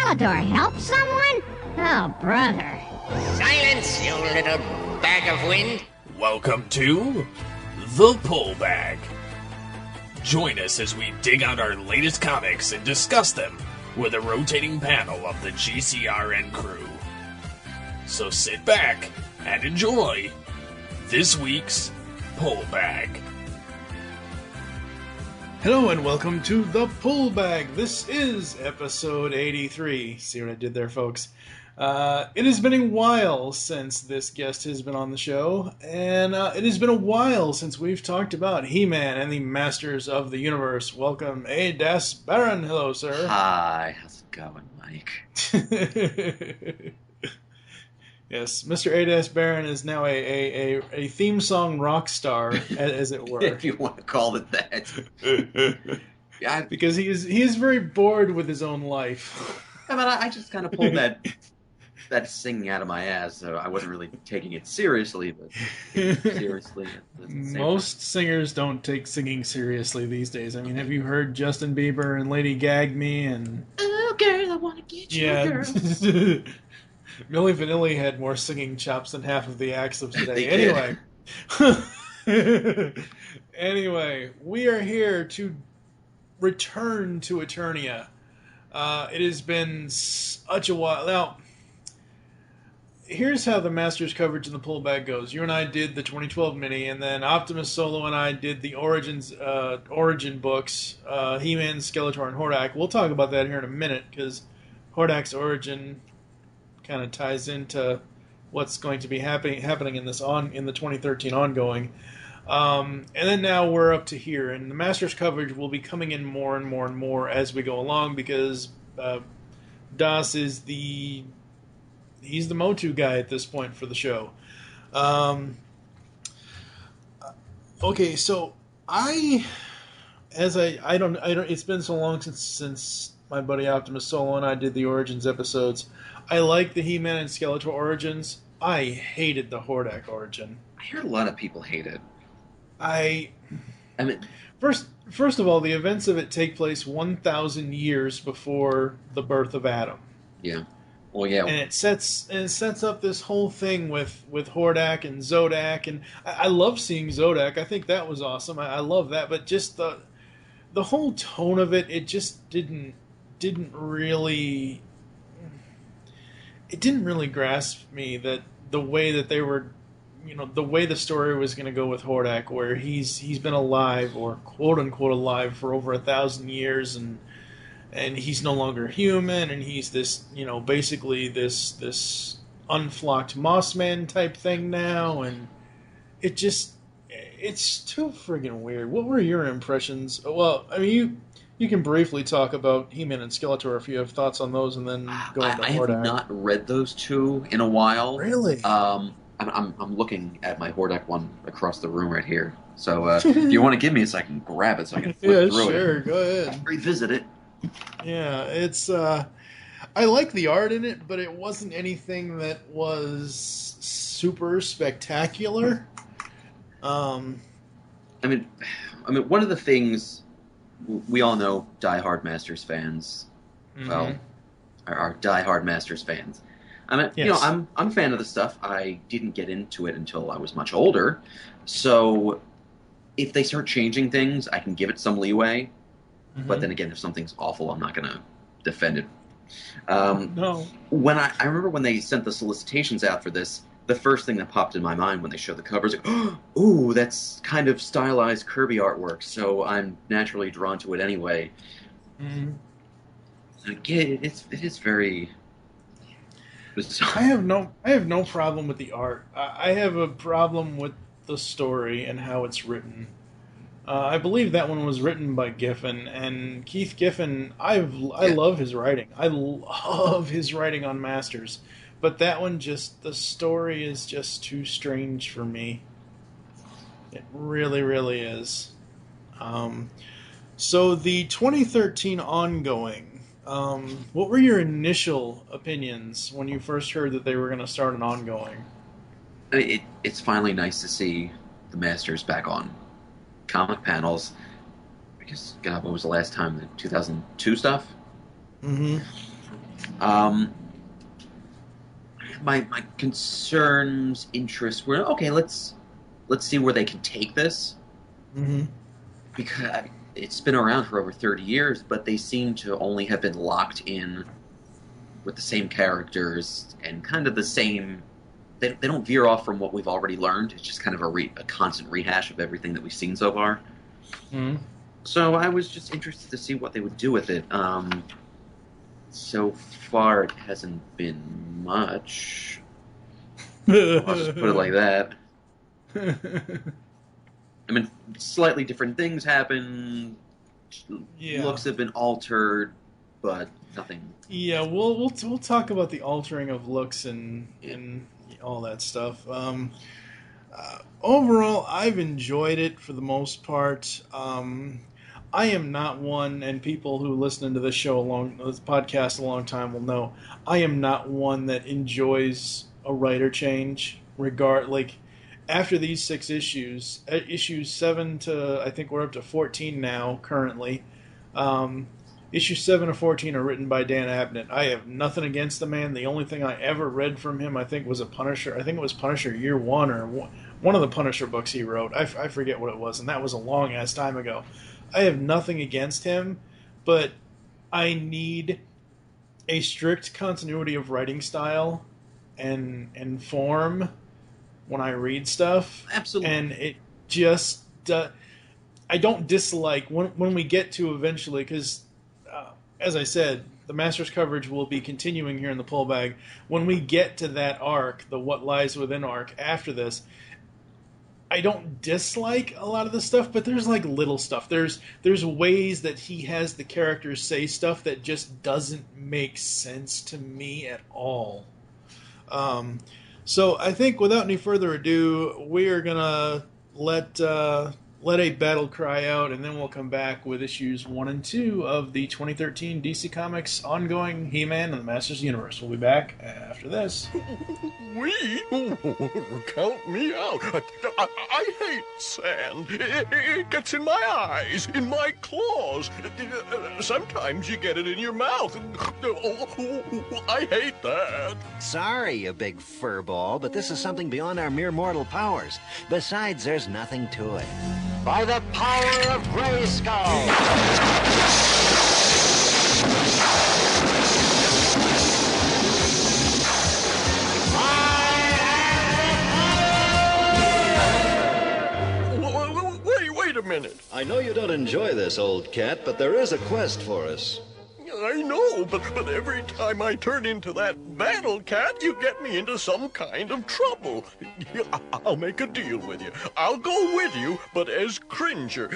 Skeletor help someone? Oh, brother. Silence, you little bag of wind. Welcome to The Pull Bag. Join us as we dig out our latest comics and discuss them with a rotating panel of the GCRN crew. So sit back and enjoy this week's Pull Bag. Hello and welcome to The Pull Bag. This is episode 83. See what I did there, folks? It has been a while since this guest has been on the show, and it has been a while since we've talked about He-Man and the Masters of the Universe. Welcome, A. Baron. Hello, sir. Hi, how's it going, Mike? Yes, Mr. A. Baron is now a theme song rock star, as it were. If you want to call it that. Yeah, because he is very bored with his own life. I mean, I just kind of pulled that singing out of my ass, so I wasn't really taking it seriously, but seriously. Most singers don't take singing seriously these days. I mean, have you heard Justin Bieber and Lady Gag Me and... Oh, girl, I want to get you, girl. Milli Vanilli had more singing chops than half of the acts of today. Anyway, we are here to return to Eternia. It has been such a while. Now, here's how the Masters coverage in the Pull Bag goes. You and I did the 2012 mini, and then Optimus Solo and I did the origin books, He-Man, Skeletor, and Hordak. We'll talk about that here in a minute, because Hordak's origin kind of ties into what's going to be happening in the 2013 ongoing. And then now we're up to here, and the Masters coverage will be coming in more and more and more as we go along, because Das is he's the MOTU guy at this point for the show. Okay, so it's been so long since my buddy Optimus Solo and I did the Origins episodes. I like the He-Man and Skeletor Origins. I hated the Hordak origin. I heard a lot of people hate it. I mean, first of all, the events of it take place 1,000 years before the birth of Adam. Yeah. Well, yeah. And it sets up this whole thing with Hordak and Zodak, and I love seeing Zodak. I think that was awesome. I love that, but just the whole tone of it just didn't really grasp me, that the way that they were, the way the story was going to go with Hordak, where he's been alive, or quote unquote alive, for over 1,000 years, and he's no longer human, and he's this, basically this unflocked Mossman type thing now, and it's too friggin' weird. What were your impressions? Well, I mean, you can briefly talk about He-Man and Skeletor if you have thoughts on those, and then go into Hordak. I have not read those two in a while. Really? I'm looking at my Hordak one across the room right here. So if you want to give me it so I can grab it so I can flip through it. Yeah, sure. Go ahead. Revisit it. Yeah, it's... I like the art in it, but it wasn't anything that was super spectacular. I mean, one of the things we all know, diehard Masters fans, are diehard Masters fans. I mean, yes. I'm a fan of the stuff. I didn't get into it until I was much older, so if they start changing things, I can give it some leeway. But then again, if something's awful, I'm not going to defend it. No. When I remember when they sent the solicitations out for this, the first thing that popped in my mind when they showed the covers, like, ooh, that's kind of stylized Kirby artwork, so I'm naturally drawn to it anyway. Again, it is very bizarre. I have no problem with the art. I have a problem with the story and how it's written. I believe that one was written by Giffen, and Keith Giffen, I love his writing. I love his writing on Masters. But that one, the story is just too strange for me. It really, really is. So the 2013 ongoing, what were your initial opinions when you first heard that they were going to start an ongoing? It's finally nice to see the Masters back on comic panels, because, God, what was the last time? The 2002 stuff? Mm-hmm. My concerns, interests were okay. Let's see where they can take this, because it's been around for over 30 years, but they seem to only have been locked in with the same characters and kind of the same. They don't veer off from what we've already learned. It's just kind of a constant rehash of everything that we've seen so far. So I was just interested to see what they would do with it. So far, it hasn't been much. I'll just put it like that. I mean, slightly different things happen. Yeah. Looks have been altered, but nothing. Yeah, we'll talk about the altering of looks and all that stuff. Overall, I've enjoyed it for the most part. I am not one, and people who listen to this podcast a long time will know, I am not one that enjoys a writer change. After these 6 issues, issues 7 to, I think we're up to 14 now currently. Issues 7 to 14 are written by Dan Abnett. I have nothing against the man. The only thing I ever read from him, I think, was a Punisher. I think it was Punisher Year 1 or one of the Punisher books he wrote. I forget what it was, and that was a long-ass time ago. I have nothing against him, but I need a strict continuity of writing style and form when I read stuff. Absolutely. And it just... I don't dislike when we get to eventually, because, as I said, the Masters coverage will be continuing here in the pull bag. When we get to that arc, the What Lies Within arc after this, I don't dislike a lot of the stuff, but there's like little stuff. There's ways that he has the characters say stuff that just doesn't make sense to me at all. So I think without any further ado, we are gonna let a battle cry out, and then we'll come back with issues 1 and 2 of the 2013 DC Comics ongoing He-Man and the Masters Universe. We'll be back after this. Count me out. I hate sand. It gets in my eyes, in my claws. Sometimes you get it in your mouth. I hate that. Sorry, you big furball, but this is something beyond our mere mortal powers. Besides, there's nothing to it. By the power of Grayskull! Wait a minute. I know you don't enjoy this, old cat, but there is a quest for us. I know, but every time I turn into that battle cat, you get me into some kind of trouble. I'll make a deal with you. I'll go with you, but as Cringer.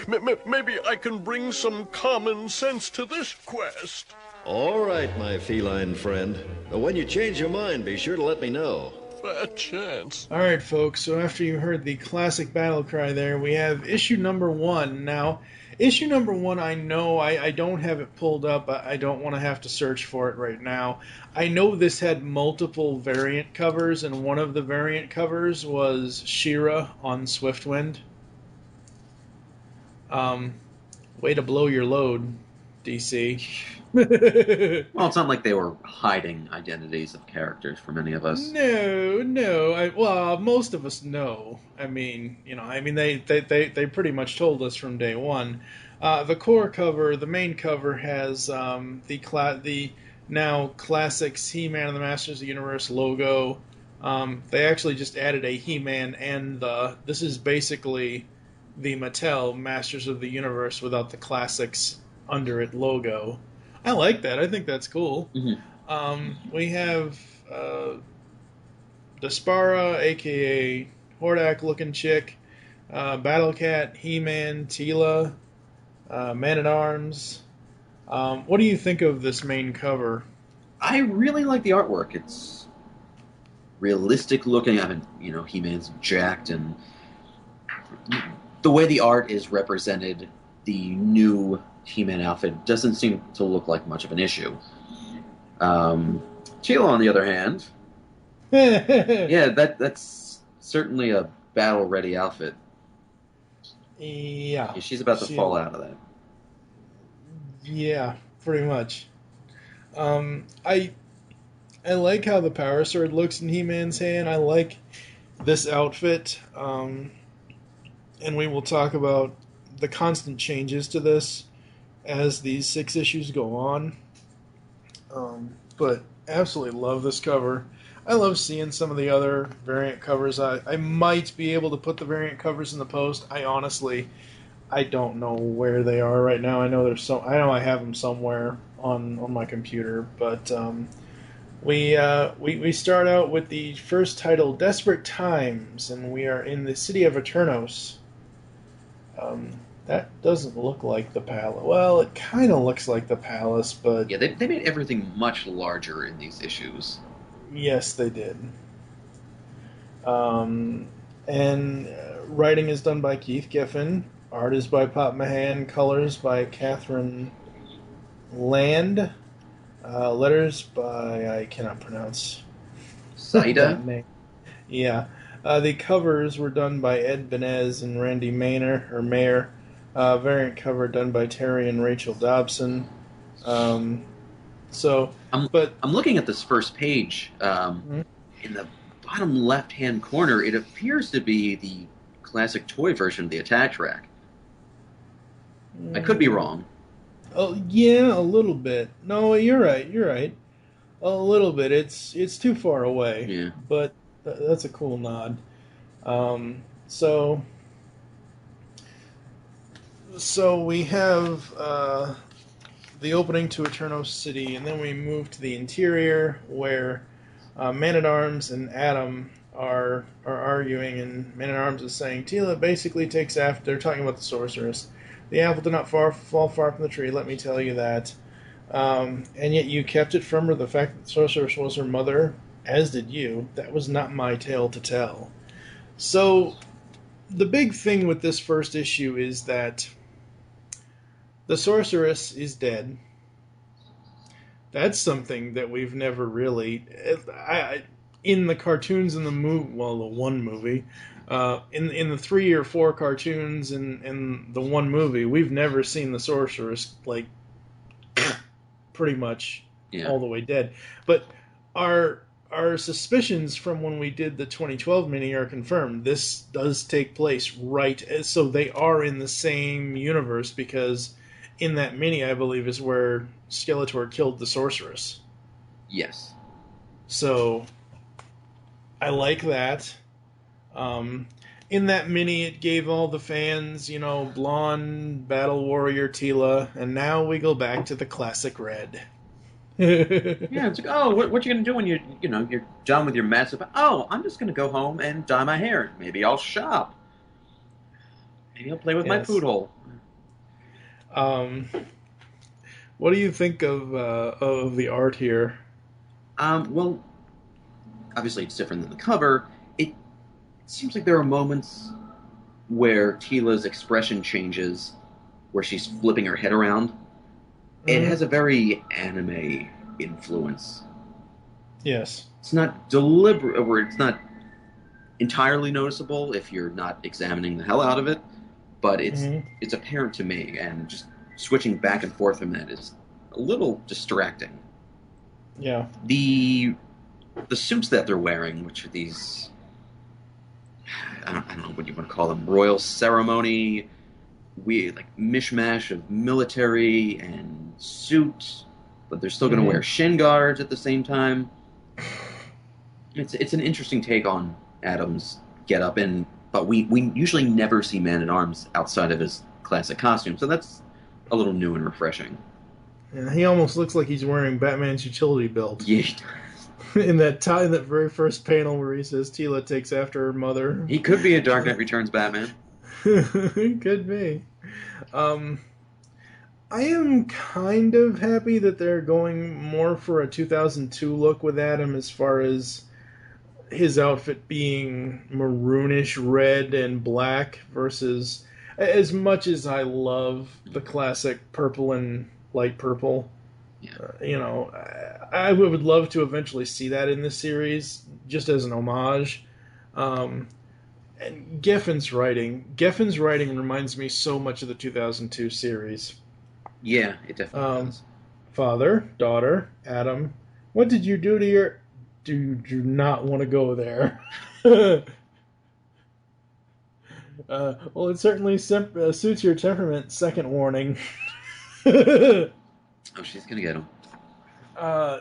Maybe I can bring some common sense to this quest. All right, my feline friend. When you change your mind, be sure to let me know. Fat chance. All right, folks, so after you heard the classic battle cry there, we have issue number 1. Now, issue number 1, I know I don't have it pulled up. I don't want to have to search for it right now. I know this had multiple variant covers, and one of the variant covers was She-Ra on Swiftwind. Way to blow your load, DC. Well, it's not like they were hiding identities of characters from any of us. No. Well, most of us know. I mean, they pretty much told us from day one. The core cover, the main cover, has the now classics He-Man and the Masters of the Universe logo. They actually just added a He-Man and this is basically the Mattel Masters of the Universe without the classics under it logo. I like that. I think that's cool. Mm-hmm. We have Despara, a.k.a. Hordak-looking chick, Battle Cat, He-Man, Teela, Man-at-Arms. What do you think of this main cover? I really like the artwork. It's realistic looking. I mean, He-Man's jacked, and the way the art is represented, the new He-Man outfit doesn't seem to look like much of an issue. Teela, on the other hand, yeah, that's certainly a battle-ready outfit. Yeah. She's about to fall out of that. Yeah, pretty much. I I like how the power sword looks in He-Man's hand. I like this outfit. And we will talk about the constant changes to this as these 6 issues go on. But absolutely love this cover. I love seeing some of the other variant covers. I might be able to put the variant covers in the post. I don't know where they are right now. I know I have them somewhere on my computer, but we start out with the first title, Desperate Times, and we are in the city of Eternos. That doesn't look like the palace. Well, it kind of looks like the palace, but... Yeah, they made everything much larger in these issues. Yes, they did. And writing is done by Keith Giffen. Art is by Pop Mahan. Colors by Catherine Land. Letters by... I cannot pronounce... Saida? Yeah. The covers were done by Ed Benez and Randy Mayer. Variant cover done by Terry and Rachel Dobson. I'm looking at this first page. In the bottom left-hand corner, it appears to be the classic toy version of the Attach Rack. I could be wrong. Oh yeah, a little bit. No, you're right. A little bit. It's too far away. Yeah. But that's a cool nod. So we have the opening to Eternos City, and then we move to the interior where Man-at-Arms and Adam are arguing, and Man-at-Arms is saying Teela basically takes after. They're talking about the sorceress. The apple did not fall far from the tree, let me tell you that. And yet you kept it from her, the fact that the sorceress was her mother, as did you. That was not my tale to tell. So the big thing with this first issue is that the sorceress is dead. That's something that we've never really... in the cartoons in the movie... Well, the one movie... in the 3 or 4 cartoons and the one movie, we've never seen the sorceress, like, pretty much all the way dead. But our suspicions from when we did the 2012 mini are confirmed. This does take place right... So they are in the same universe, because in that mini, I believe, is where Skeletor killed the sorceress. Yes. So I like that. In that mini, it gave all the fans, blonde battle warrior Teela, and now we go back to the classic red. Yeah, it's like, oh, what you gonna do when you're done with your mess? Oh, I'm just gonna go home and dye my hair. Maybe I'll shop. Maybe I'll play with my food hole. What do you think of the art here? Well, obviously it's different than the cover. It seems like there are moments where Teela's expression changes, where she's flipping her head around. It has a very anime influence. Yes. It's not deliberate, or it's not entirely noticeable if you're not examining the hell out of it, but it's apparent to me, and just switching back and forth from that is a little distracting. Yeah. The suits that they're wearing, which are these... I don't know what you want to call them, royal ceremony, mishmash of military and suit, but they're still going to wear shin guards at the same time. It's an interesting take on Adam's getup, but we usually never see Man-at-Arms outside of his classic costume, so that's a little new and refreshing. Yeah, he almost looks like he's wearing Batman's utility belt. Yeah. In that very first panel where he says Teela takes after her mother. He could be a Dark Knight Returns Batman. He could be. I am kind of happy that they're going more for a 2002 look with Adam, as far as his outfit being maroonish red and black, versus, as much as I love the classic purple and light purple, I would love to eventually see that in this series, just as an homage. And Geffen's writing reminds me so much of the 2002 series. Yeah, it definitely does. Father, daughter, Adam, What did you do to your... Do not want to go there. Well, it certainly suits your temperament. Second warning. Oh, she's gonna get him. I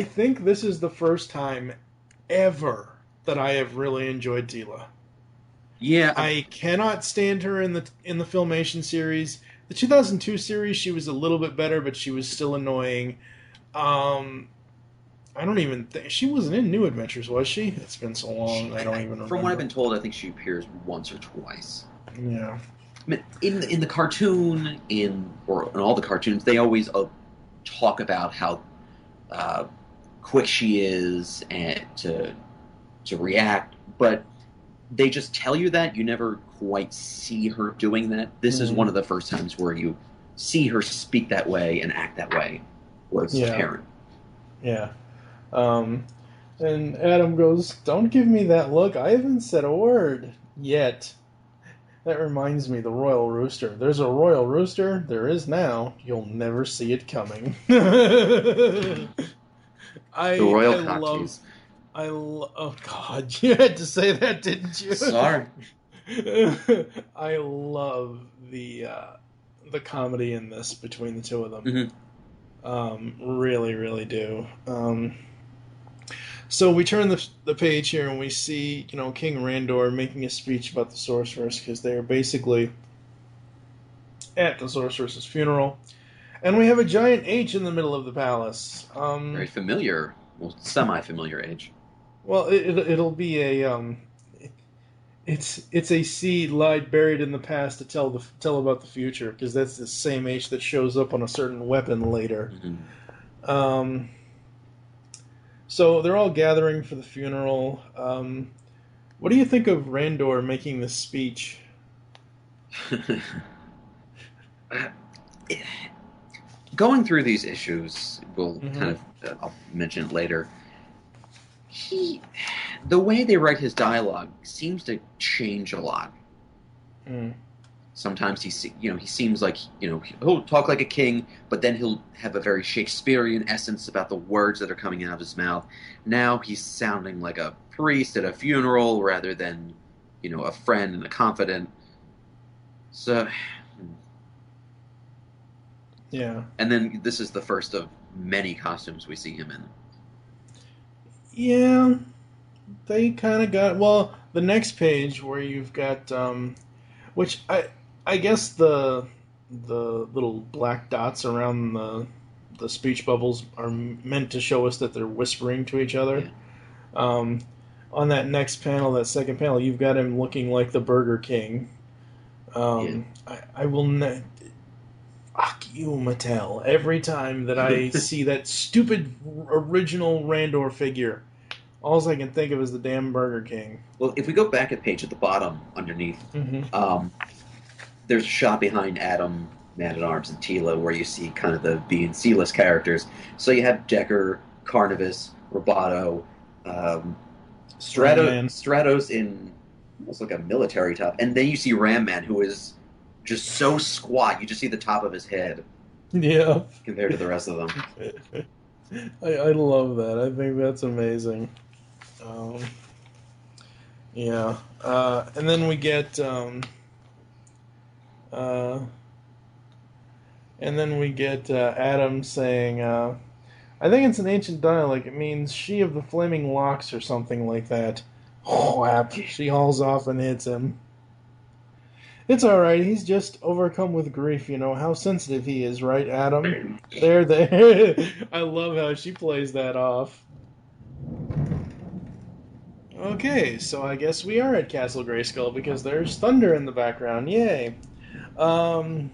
think this is the first time ever that I have really enjoyed Tila. Yeah, I cannot stand her in the Filmation series. The 2002 series, she was a little bit better, but she was still annoying. I don't even think she wasn't in New Adventures, was she? It's been so long, I don't even remember. From what I've been told, I think she appears once or twice. Yeah. I mean, in the cartoon, in all the cartoons, they always talk about how quick she is and to react, but they just tell you that. You never quite see her doing that. This is one of the first times where you see her speak that way and act that way, where it's apparent. Yeah. And Adam goes, "Don't give me that look. I haven't said a word yet." That reminds me, the Royal Rooster. There's a Royal Rooster. There is now. You'll never see it coming. The Royal Cocktease. Oh God, you had to say that, didn't you? Sorry. I love the comedy in this between the two of them. Mm-hmm. Really, really do. So we turn the page here and we see, King Randor making a speech about the Sorceress, because they're basically at the Sorceress's funeral, and we have a giant H in the middle of the palace. Very familiar, well, semi-familiar age. Well, it'll be a it's a seed lied buried in the past to tell about the future, because that's the same H that shows up on a certain weapon later. Mm-hmm. So they're all gathering for the funeral. What do you think of Randor making this speech? Going through these issues, we'll kind of I'll mention it later. The way they write his dialogue seems to change a lot. Sometimes he seems like he'll talk like a king, but then he'll have a very Shakespearean essence about the words that are coming out of his mouth. Now he's sounding like a priest at a funeral rather than a friend and a confidant. So yeah. And then this is the first of many costumes we see him in. Yeah, they kind of got... Well, the next page where you've got... which I guess the little black dots around the speech bubbles are meant to show us that they're whispering to each other. Yeah. On that next panel, that second panel, you've got him looking like the Burger King. I will not... Fuck you, Mattel. Every time that I see that stupid original Randor figure, all I can think of is the damn Burger King. Well, if we go back a page at the bottom underneath, there's a shot behind Adam, Man-at-Arms, and Tila where you see kind of the B and C-list characters. So you have Decker, Carnivus, Roboto, Stratos in almost like a military top, and then you see Ram Man, who is just so squat, you just see the top of his head. Yeah. Compared to the rest of them. I love that. I think that's amazing. Yeah. And then we get... Adam saying, I think it's an ancient dialect. It means she of the flaming locks or something like that. Whap. She hauls off and hits him. It's alright, he's just overcome with grief, how sensitive he is, right, Adam? There. I love how she plays that off. Okay, so I guess we are at Castle Grayskull because there's thunder in the background. Yay. And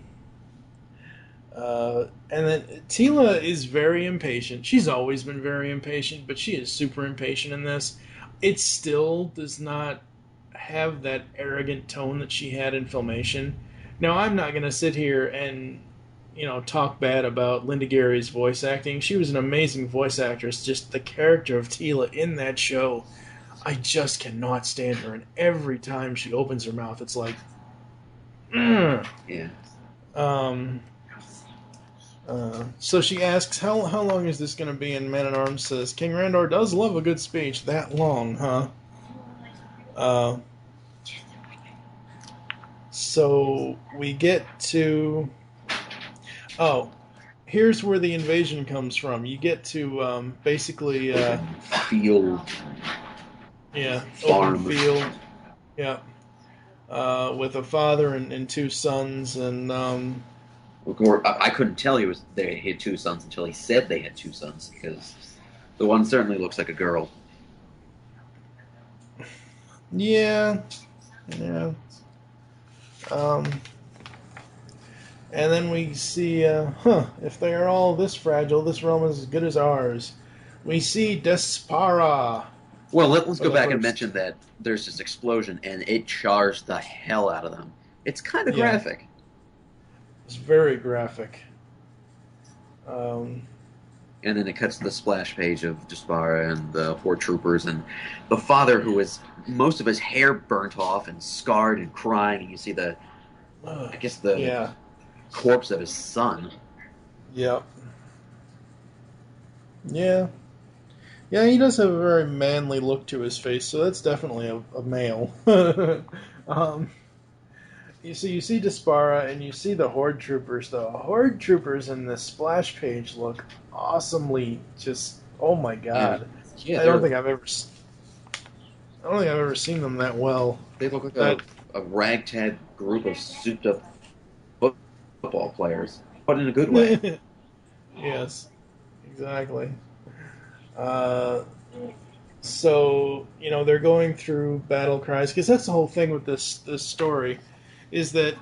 then Tila is very impatient. She's always been very impatient, but she is super impatient in this. It still does not have that arrogant tone that she had in Filmation. Now, I'm not going to sit here and, talk bad about Linda Gary's voice acting. She was an amazing voice actress. Just the character of Tila in that show, I just cannot stand her. And every time she opens her mouth, it's like, Yeah. So she asks, how long is this going to be? And Man-at-Arms says, King Randor does love a good speech. That long, huh? So we get to... Oh, here's where the invasion comes from. You get to basically... Field. Yeah, Farm. open field. Yeah. With a father and two sons, and... I couldn't tell they had two sons until he said they had two sons, because the one certainly looks like a girl. Yeah. And then we see, if they are all this fragile, this realm is as good as ours. We see Despara. Well, let's go back and mention that there's this explosion, and it charged the hell out of them. It's kind of graphic. It's very graphic. And then it cuts to the splash page of Despara and the Horde troopers, and the father, who has most of his hair burnt off and scarred and crying, and you see the corpse of his son. Yep. Yeah. Yeah, he does have a very manly look to his face, so that's definitely a male. You see Despara, and you see the Horde troopers. The Horde troopers in this splash page look awesomely just... Oh my god! Yeah, I don't think I've ever seen them that well. They look like a ragtag group of souped-up football players, but in a good way. Yes, exactly. So they're going through battle cries, because that's the whole thing with this story. Is that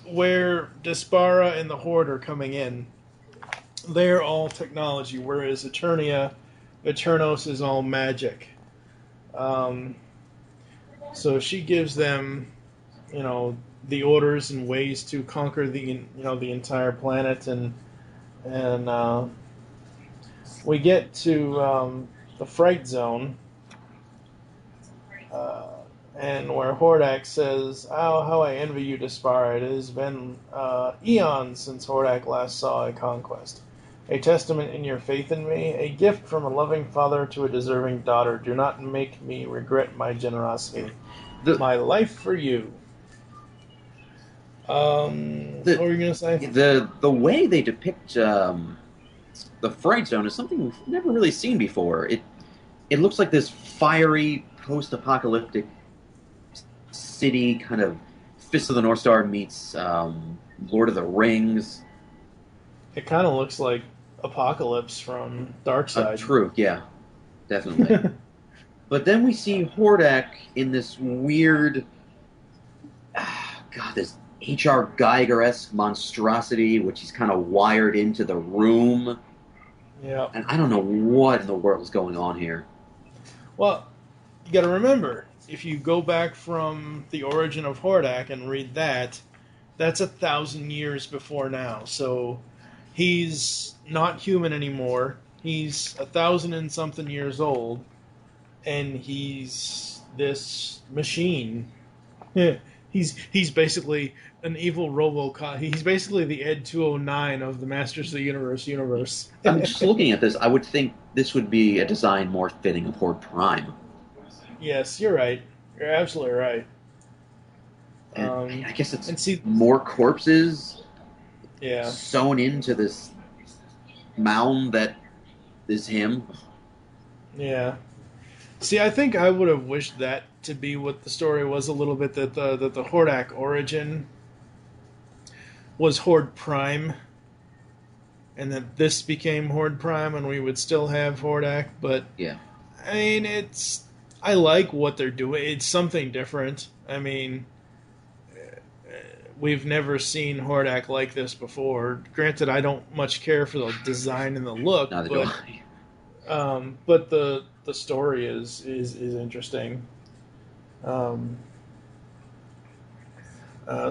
where Despara and the Horde are coming in, they're all technology, whereas Eternos is all magic. So she gives them, the orders and ways to conquer the entire planet, and we get to the Fright Zone. And where Hordak says, "Oh, how I envy you, Despara. It has been eons since Hordak last saw a conquest. A testament in your faith in me, a gift from a loving father to a deserving daughter. Do not make me regret my generosity. My life for you." What were you going to say? The way they depict the Fright Zone is something we've never really seen before. It looks like this fiery, post-apocalyptic city, kind of Fist of the North Star meets Lord of the Rings. It kind of looks like Apocalypse from Darkseid. True, yeah, definitely. But then we see Hordak in this weird, this H.R. Geiger-esque monstrosity, which he's kind of wired into the room. Yeah. And I don't know what in the world is going on here. Well, you got to remember, if you go back from the origin of Hordak and read that, that's 1,000 years before now. So he's not human anymore. He's 1,000 and something years old, and he's this machine. He's basically an evil RoboCop. He's basically the Ed 209 of the Masters of the universe. I'm just looking at this. I would think this would be a design more fitting of Horde Prime. Yes, you're right. You're absolutely right. And I guess it's more corpses sewn into this mound that is him. Yeah. See, I think I would have wished that to be what the story was a little bit, that the Hordak origin was Horde Prime, and that this became Horde Prime, and we would still have Hordak. But yeah, I mean, I like what they're doing. It's something different. I mean, we've never seen Hordak like this before. Granted, I don't much care for the design and the look, neither but do I. But the story is interesting.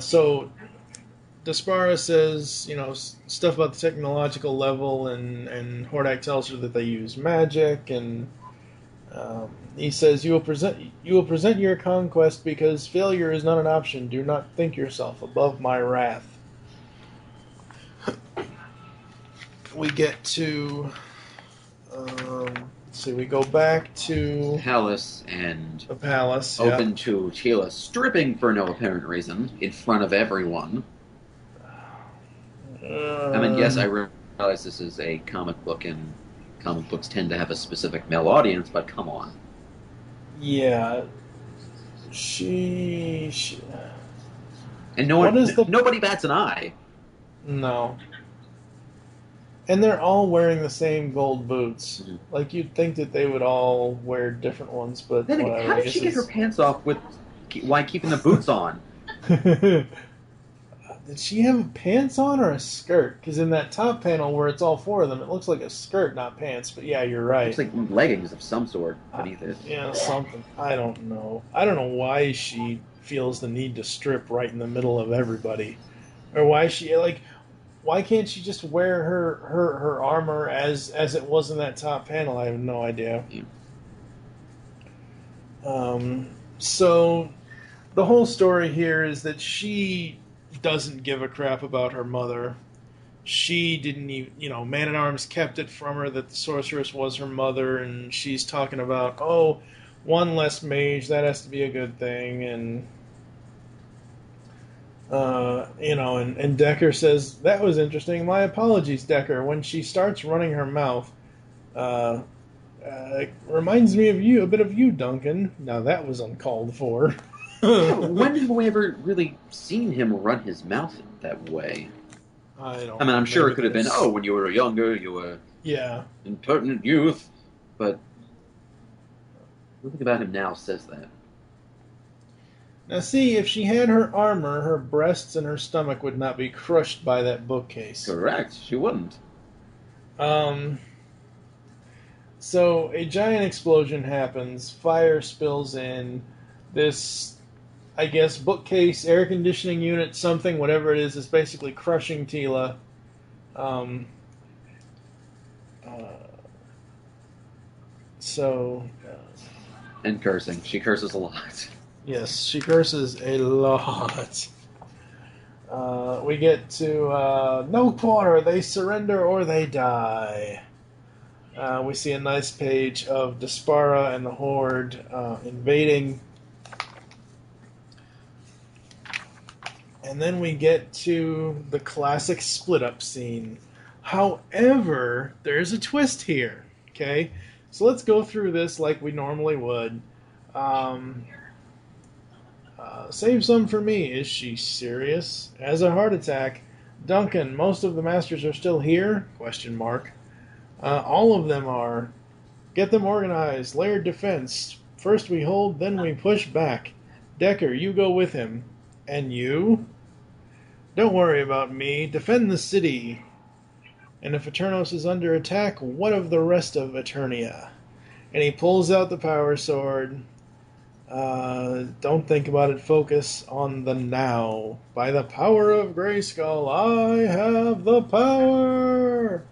So Despara says, stuff about the technological level, and Hordak tells her that they use magic, and he says, you will present your conquest because failure is not an option. Do not think yourself above my wrath. we get to, let's see, we go back to Palace and the palace. open to Tila stripping for no apparent reason in front of everyone. I mean, yes, I realize this is a comic book, and comic books tend to have a specific male audience, but come on. Yeah. She and nobody bats an eye. No. And they're all wearing the same gold boots. Mm-hmm. Like, you'd think that they would all wear different ones, but then again, how did she get her pants off while keeping the boots on? Did she have pants on or a skirt? Because in that top panel where it's all four of them, it looks like a skirt, not pants. But yeah, you're right. Looks like leggings of some sort beneath it. Yeah, something. I don't know. I don't know why she feels the need to strip right in the middle of everybody. Or why why can't she just wear her armor as it was in that top panel? I have no idea. Yeah. So the whole story here is that she doesn't give a crap about her mother. She didn't even, Man-at-Arms kept it from her that the sorceress was her mother, and she's talking about, one less mage, that has to be a good thing, and and Decker says, that was interesting. My apologies, Decker. When she starts running her mouth, it reminds me of you, a bit of you, Duncan. Now that was uncalled for. When have we ever really seen him run his mouth that way? I mean, I'm sure it could have been, when you were younger, you were impertinent youth, but nothing about him now says that. Now see, if she had her armor, her breasts and her stomach would not be crushed by that bookcase. Correct, she wouldn't. So a giant explosion happens, fire spills in, this, I guess, bookcase, air conditioning unit, something, whatever it is basically crushing Tila. And cursing. She curses a lot. Yes, she curses a lot. We get to no quarter, they surrender or they die. We see a nice page of Despara and the Horde invading. And then we get to the classic split-up scene. However, there's a twist here, okay? So let's go through this like we normally would. Save some for me. Is she serious? As a heart attack. Duncan, most of the masters are still here? Question mark. All of them are. Get them organized. Layered defense. First we hold, then we push back. Decker, you go with him. And you? Don't worry about me. Defend the city. And if Eternos is under attack, what of the rest of Eternia? And he pulls out the power sword. Don't think about it. Focus on the now. By the power of Grayskull, I have the power.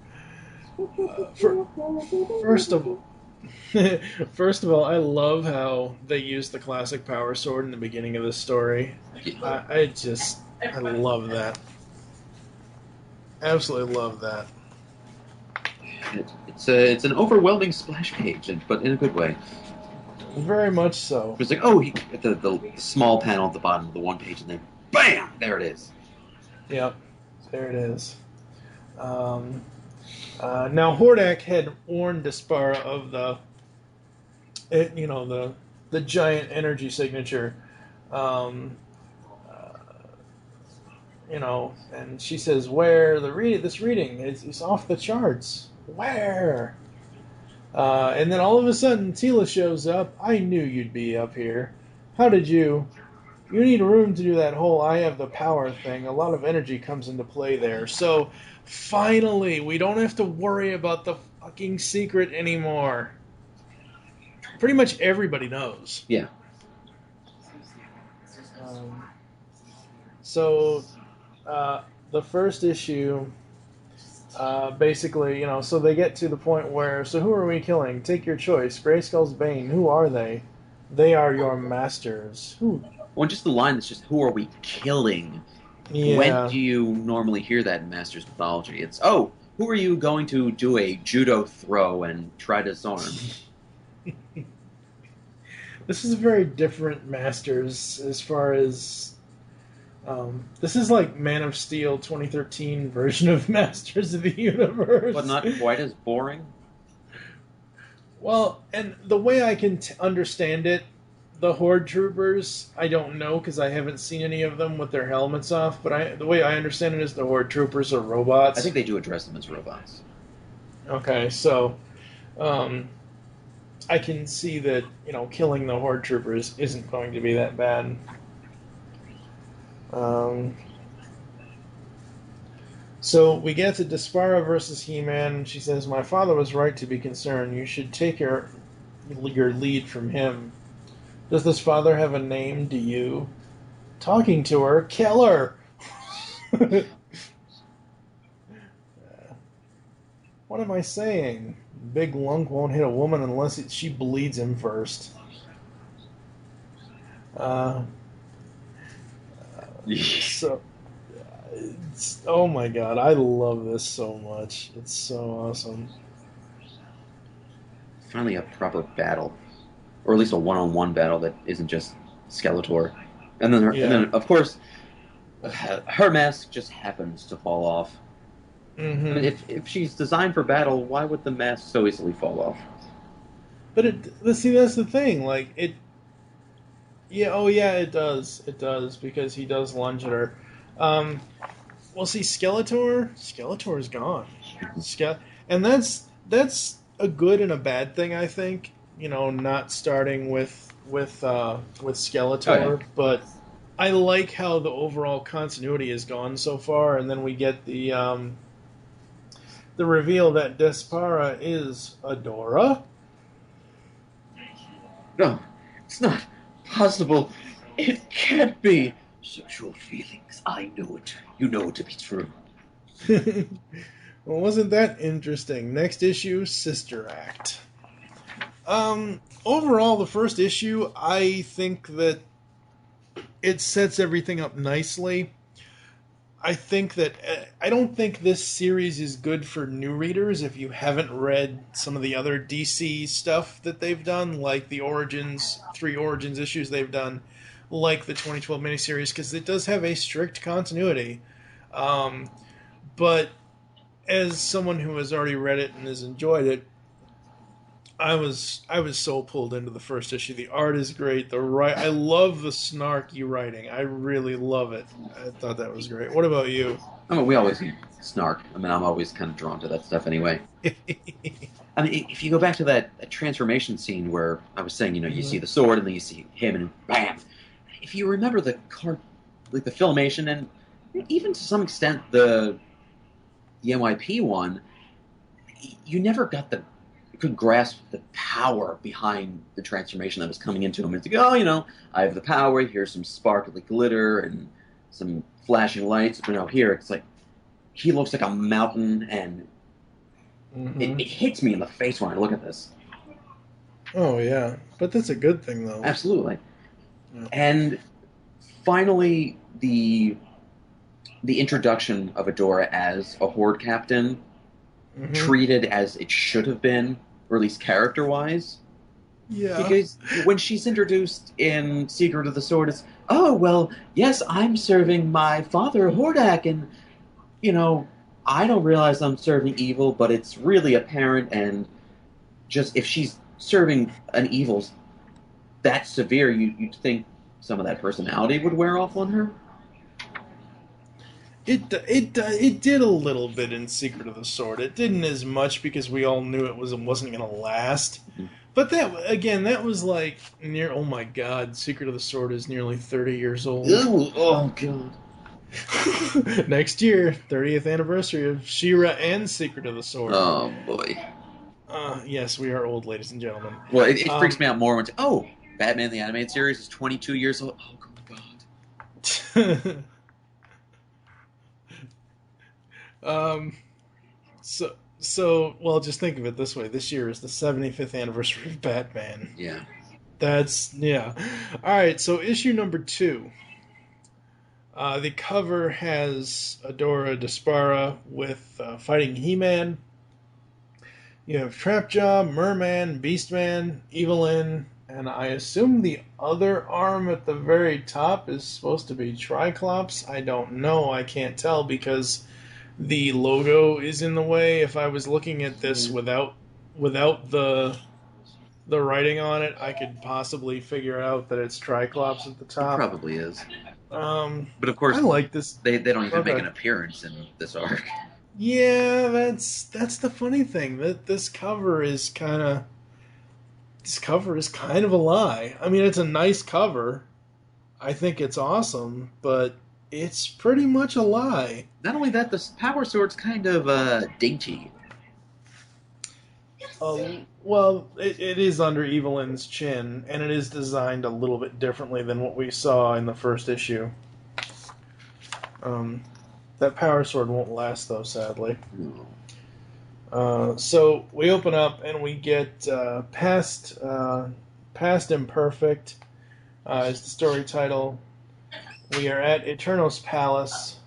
First of all, I love how they use the classic power sword in the beginning of this story. I love that. Absolutely love that. It's an overwhelming splash page, but in a good way. Very much so. It's like, the small panel at the bottom of the one page, and then bam, there it is. Yep, there it is. Now Hordak had warned Despara of the giant energy signature, and she says, "Where this reading is off the charts. Where?" And then all of a sudden, Tila shows up. I knew you'd be up here. How did you? You need room to do that whole I have the power thing. A lot of energy comes into play there. So, finally, we don't have to worry about the fucking secret anymore. Pretty much everybody knows. Yeah. The first issue... basically, so they get to the point where, so who are we killing? Take your choice. Grayskull's Bane, who are they? They are your masters. Who? Well, just the line that's just, who are we killing? Yeah. When do you normally hear that in Masters mythology? It's, Who are you going to do a judo throw and try to disarm? This is a very different Masters as far as... this is like Man of Steel 2013 version of Masters of the Universe. But not quite as boring? Well, and the way I can understand it, the Horde Troopers, I don't know because I haven't seen any of them with their helmets off, but the way I understand it is the Horde Troopers are robots. I think they do address them as robots. Okay, so I can see that, killing the Horde Troopers isn't going to be that bad. So we get to Despara versus He-Man. She says, "My father was right to be concerned. You should take your lead from him. Does this father have a name? Do you?" Talking to her, kill her. What am I saying? Big lunk won't hit a woman unless she bleeds him first. So, oh my god, I love this so much. It's so awesome. Finally a proper battle. Or at least a one-on-one battle that isn't just Skeletor. And then, of course, her mask just happens to fall off. Mm-hmm. I mean, if she's designed for battle, why would the mask so easily fall off? But see, that's the thing. Like, it... Yeah, oh yeah, it does. It does, because he does lunge at her. Well, see, Skeletor's gone. And that's a good and a bad thing, I think. Not starting with Skeletor, Oh, yeah. But I like how the overall continuity has gone so far, and then we get the reveal that Despara is Adora. No, it's not possible. It can't be. Sexual feelings, I know it. You know it to be true. Well, wasn't that interesting? Next issue, Sister Act. Overall, the first issue, I think that it sets everything up nicely. I don't think this series is good for new readers if you haven't read some of the other DC stuff that they've done, like the three Origins issues they've done, like the 2012 miniseries, because it does have a strict continuity. But as someone who has already read it and has enjoyed it, I was so pulled into the first issue. The art is great. I love the snarky writing. I really love it. I thought that was great. What about you? I mean, we always need snark. I mean, I'm always kind of drawn to that stuff anyway. I mean, if you go back to that transformation scene where I was saying, you see the sword and then you see him and bam. If you remember the filmation and even to some extent the NYP one, you never could grasp the power behind the transformation that was coming into him. It's like, I have the power, here's some sparkly glitter and some flashing lights. But no, here it's like, he looks like a mountain, and it hits me in the face when I look at this. Oh, yeah. But that's a good thing, though. Absolutely. Yeah. And finally, the introduction of Adora as a Horde captain, treated as it should have been, or at least character-wise. Yeah. Because when she's introduced in Secret of the Sword, it's, oh, well, yes, I'm serving my father, Hordak, and, I don't realize I'm serving evil, but it's really apparent, and just if she's serving an evil that severe, you'd think some of that personality would wear off on her. It did a little bit in Secret of the Sword. It didn't as much because we all knew it wasn't going to last. Mm-hmm. But that was like oh my god, Secret of the Sword is nearly 30 years old. Ooh, oh god. Next year, 30th anniversary of She-Ra and Secret of the Sword. Oh boy. Yes, we are old, ladies and gentlemen. Well, it freaks me out more when Batman the Animated Series is 22 years old. Oh god. Well, just think of it this way. This year is the 75th anniversary of Batman. Yeah. All right, so issue number 2. The cover has Adora Despara with fighting He-Man. You have Trapjaw, Merman, Beastman, Evelyn, and I assume the other arm at the very top is supposed to be Triclops. I don't know. I can't tell because the logo is in the way. If I was looking at this without the writing on it, I could possibly figure out that it's Triclops at the It top. probably is. But of course, I like this. They don't even make Okay. an appearance in this arc. Yeah, that's the funny thing. That this cover is kind of a lie. I mean, it's a nice cover. I think it's awesome, but it's pretty much a lie. Not only that, the Power Sword's kind of dainty. Well, it is under Evelyn's chin, and it is designed a little bit differently than what we saw in the first issue. That Power Sword won't last, though, sadly. So we open up and we get Past Imperfect is the story title. We are at Eternos Palace.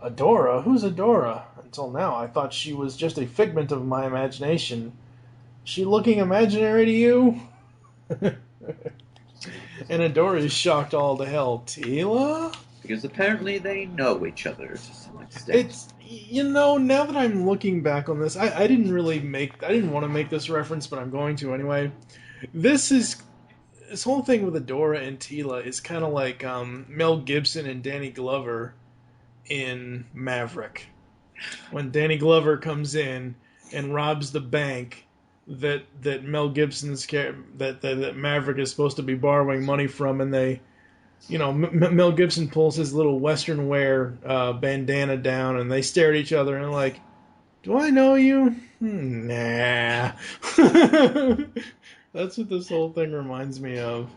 Adora? Who's Adora? Until now, I thought she was just a figment of my imagination. She looking imaginary to you? And Adora is shocked all to hell. Teela? Because apparently they know each other to some extent. It's, now that I'm looking back on this, I didn't want to make this reference, but I'm going to anyway. This whole thing with Adora and Teela is kind of like Mel Gibson and Danny Glover in Maverick. When Danny Glover comes in and robs the bank that Mel Gibson's that Maverick is supposed to be borrowing money from, and they, Mel Gibson pulls his little Western wear bandana down, and they stare at each other and like, "Do I know you? Nah." That's what this whole thing reminds me of.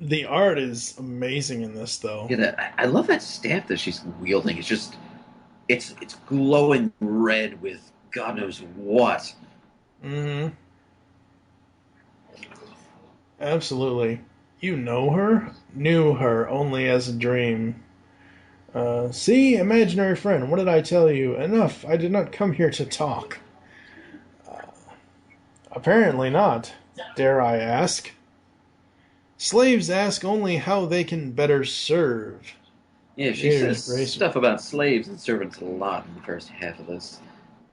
The art is amazing in this, though. Yeah, I love that staff that she's wielding. It's glowing red with God knows what. Mm-hmm. Absolutely. You know her? Knew her only as a dream. See, imaginary friend, what did I tell you? Enough, I did not come here to talk. Apparently not, dare I ask. Slaves ask only how they can better serve. Yeah, she says stuff about slaves and servants a lot in the first half of this.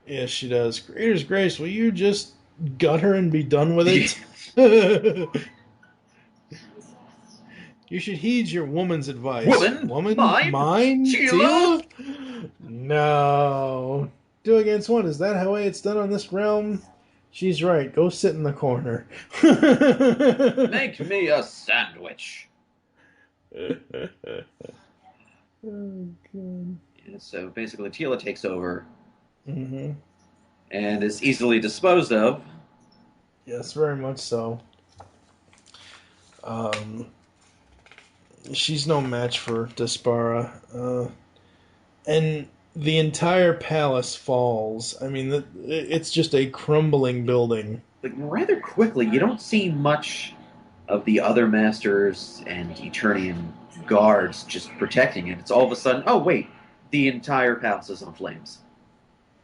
Yes, she does. Creator's Grace, will you just gut her and be done with it? You should heed your woman's advice. Woman? Mine? Sheila? No. 2 against 1. Is that how it's done on this realm? She's right. Go sit in the corner. Make me a sandwich. Oh, God. Yeah, so basically, Teela takes over Mm-hmm. and is easily disposed of. Yes, very much so. She's no match for Despara. And the entire palace falls. I mean, it's just a crumbling building. Like, rather quickly, you don't see much of the other masters and Eternian guards just protecting it. It's all of a sudden, oh wait, the entire palace is on flames.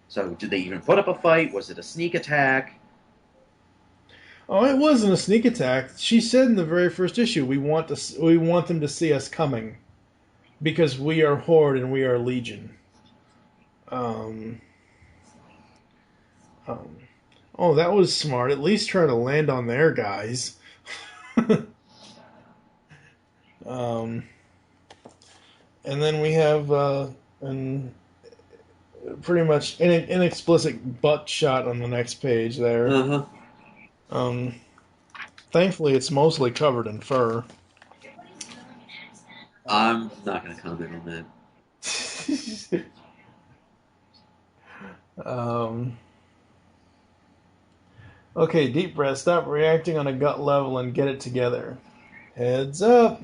So did they even put up a fight? Was it a sneak attack? Oh, it wasn't a sneak attack. She said in the very first issue, we want them to see us coming, because we are Horde and we are Legion. Oh, that was smart. At least try to land on their guys. And then we have pretty much an explicit butt shot on the next page there. Uh-huh. Thankfully, it's mostly covered in fur. I'm not going to comment on that. Okay, deep breath. Stop reacting on a gut level and get it together. Heads up.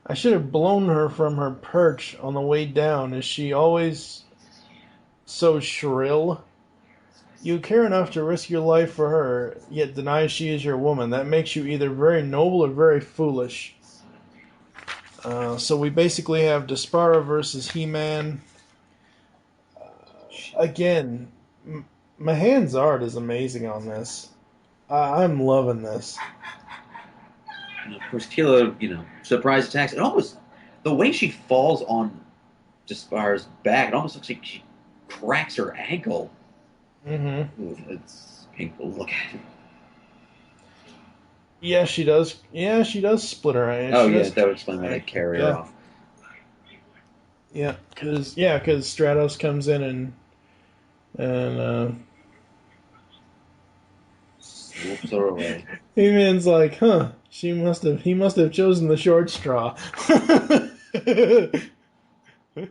I should have blown her from her perch on the way down. Is she always so shrill? You care enough to risk your life for her, yet deny she is your woman. That makes you either very noble or very foolish. So we basically have Despara versus He-Man. Again, Mahan's art is amazing on this. I'm loving this. And of course, Tila, surprise attacks. It almost, the way she falls on Despara's back, it almost looks like she cracks her ankle. Mm-hmm. Ooh, it's painful to look at. Yeah, she does. Yeah, she does split her ankle. Oh, yeah, that would explain why they carry her off. Yeah, because Stratos comes in and Swoops her away. He-Man's like, huh? He must have chosen the short straw.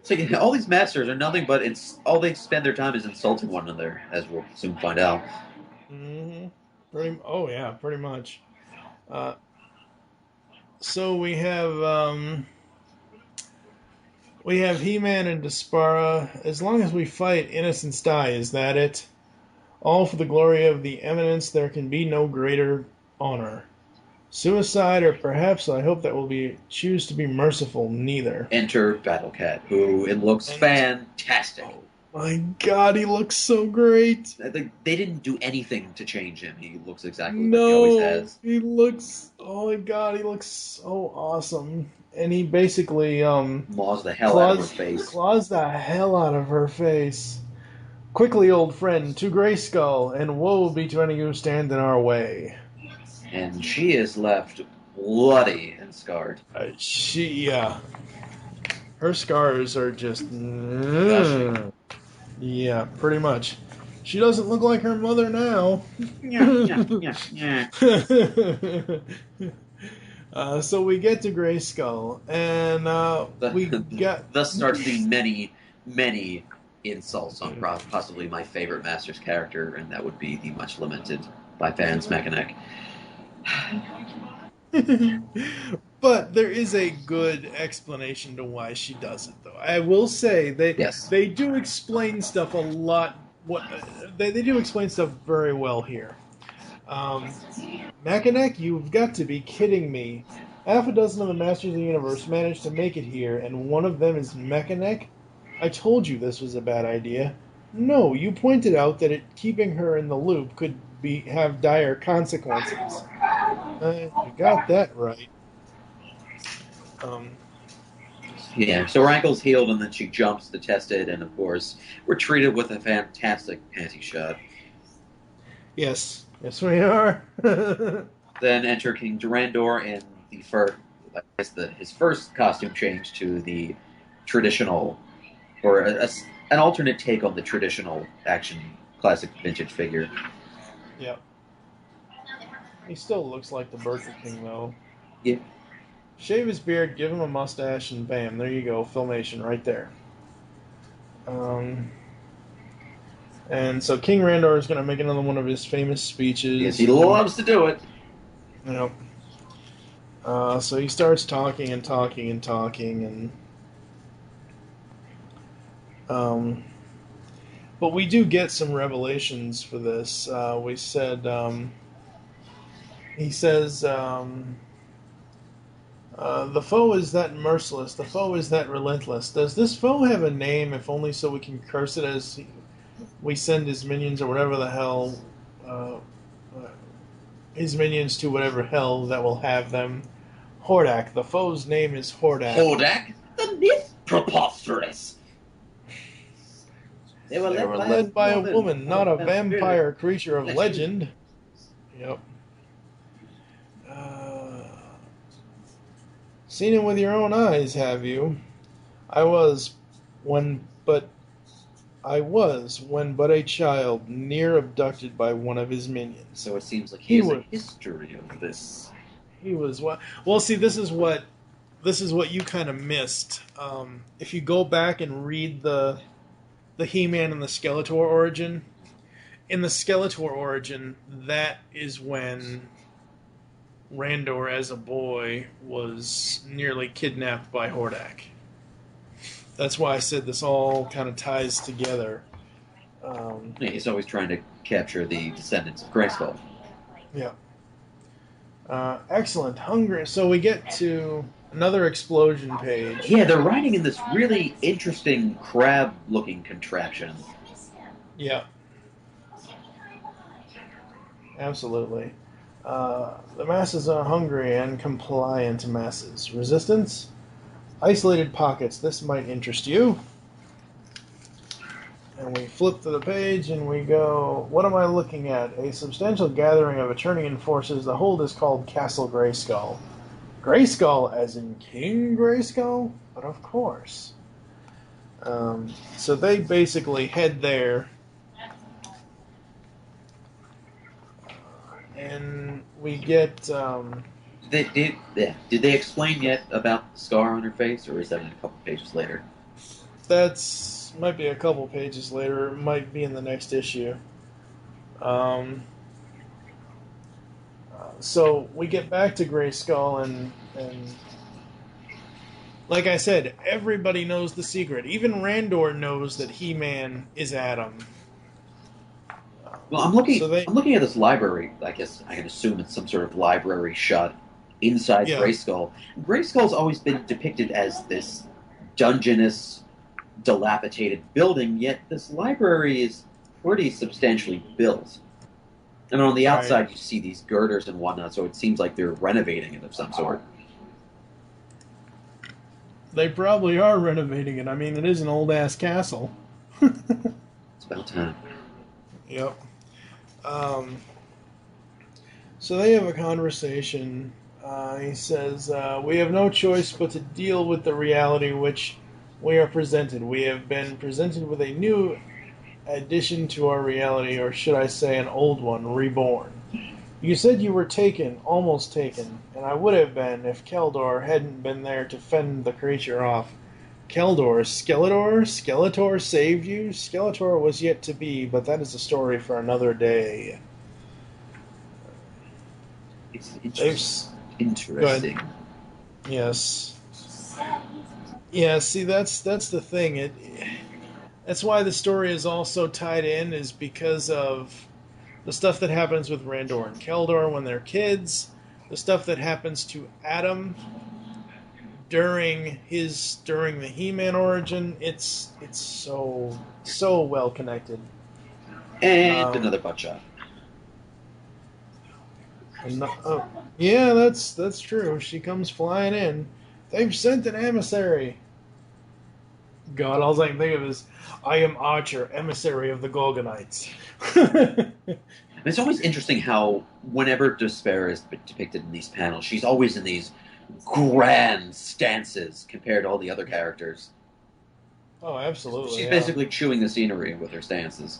So all these masters are nothing but all they spend their time is insulting one another, as we'll soon find out. Mm-hmm. Pretty much. So we have He-Man and Despara. As long as we fight, innocents die. Is that it? All for the glory of the eminence. There can be no greater honor. Suicide, or perhaps I hope that will choose to be merciful. Neither. Enter Battle Cat, who it looks fantastic. Oh my God, he looks so great. They didn't do anything to change him. He looks exactly like he always has. He looks. Oh my God, he looks so awesome. And he basically maws the hell out of her face. Claws the hell out of her face. Quickly, old friend, to Grayskull, and woe be to any who stand in our way. And she is left bloody and scarred. Her scars are just... Yeah, pretty much. She doesn't look like her mother now. So we get to Grayskull, and Thus starts the many, many insults on possibly my favorite Master's character, and that would be the much lamented by fans, Mechaneck. But there is a good explanation to why she does it, though. I will say they do explain stuff a lot. They do explain stuff very well here. Mechaneck, you've got to be kidding me. Half a dozen of the Masters of the Universe managed to make it here, and one of them is Mechaneck? I told you this was a bad idea. No, you pointed out that keeping her in the loop could have dire consequences. You got that right. So her ankle's healed, and then she jumps to test it, and of course, we're treated with a fantastic panty shot. Yes, we are. Then enter King Durandor in his first costume change to the traditional, or an alternate take on the traditional action classic vintage figure. Yep. He still looks like the Burger King, though. Yeah. Shave his beard, give him a mustache, and bam, there you go, Filmation right there. And so King Randor is going to make another one of his famous speeches. Yes, he loves to do it. Yep. So he starts talking, and but we do get some revelations for this. He says, the foe is that merciless, the foe is that relentless. Does this foe have a name, if only so we can curse it as we send his minions, or whatever the hell, his minions to whatever hell that will have them? Hordak. The foe's name is Hordak. Hordak? The myth? Preposterous. They were led by a woman, not a vampire creature of legend. Yep. Seen him with your own eyes, have you? I was, when but a child, near abducted by one of his minions. So it seems like he has a history of this. He was what? Well, see, this is what you kind of missed. If you go back and read the He-Man and the Skeletor origin, in the Skeletor origin, that is when Randor, as a boy, was nearly kidnapped by Hordak. That's why I said this all kind of ties together. Yeah, he's always trying to capture the descendants of Grayskull. Yeah. Excellent. Hungry. So we get to another explosion page. Yeah, they're riding in this really interesting crab-looking contraption. Yeah. Absolutely. The masses are hungry and compliant masses. Resistance? Isolated pockets. This might interest you. And we flip to the page and we go, what am I looking at? A substantial gathering of Eternian forces. The hold is called Castle Grayskull. Grayskull as in King Grayskull? But of course. So they basically head there. And we get... Did they explain yet about the scar on her face, or is that in a couple pages later? That's... might be a couple pages later. It might be in the next issue. So we get back to Grayskull, and like I said, everybody knows the secret. Even Randor knows that He-Man is Adam. Well, I'm looking at this library. I guess I can assume it's some sort of library shot inside Grayskull. Grayskull's always been depicted as this dungeonous, dilapidated building, yet this library is pretty substantially built. And on the outside, you see these girders and whatnot, so it seems like they're renovating it of some sort. They probably are renovating it. I mean, it is an old-ass castle. It's about time. Yep. So they have a conversation. He says, we have no choice but to deal with the reality which we are presented. We have been presented with a new addition to our reality, or should I say an old one, reborn. You said you were taken, almost taken, and I would have been if Keldor hadn't been there to fend the creature off. Keldor, Skeletor saved you? Skeletor was yet to be, but that is a story for another day. It's interesting. Yes. Yeah, see, that's the thing. That's why the story is all so tied in, is because of the stuff that happens with Randor and Keldor when they're kids, the stuff that happens to Adam during the He-Man origin. It's so well connected. And another butt shot. Yeah, that's true. She comes flying in. They've sent an emissary. God, all I can think of is, I am Archer, emissary of the Gorgonites. It's always interesting how whenever Despair is depicted in these panels, she's always in these grand stances compared to all the other characters. Oh, absolutely. She's basically chewing the scenery with her stances.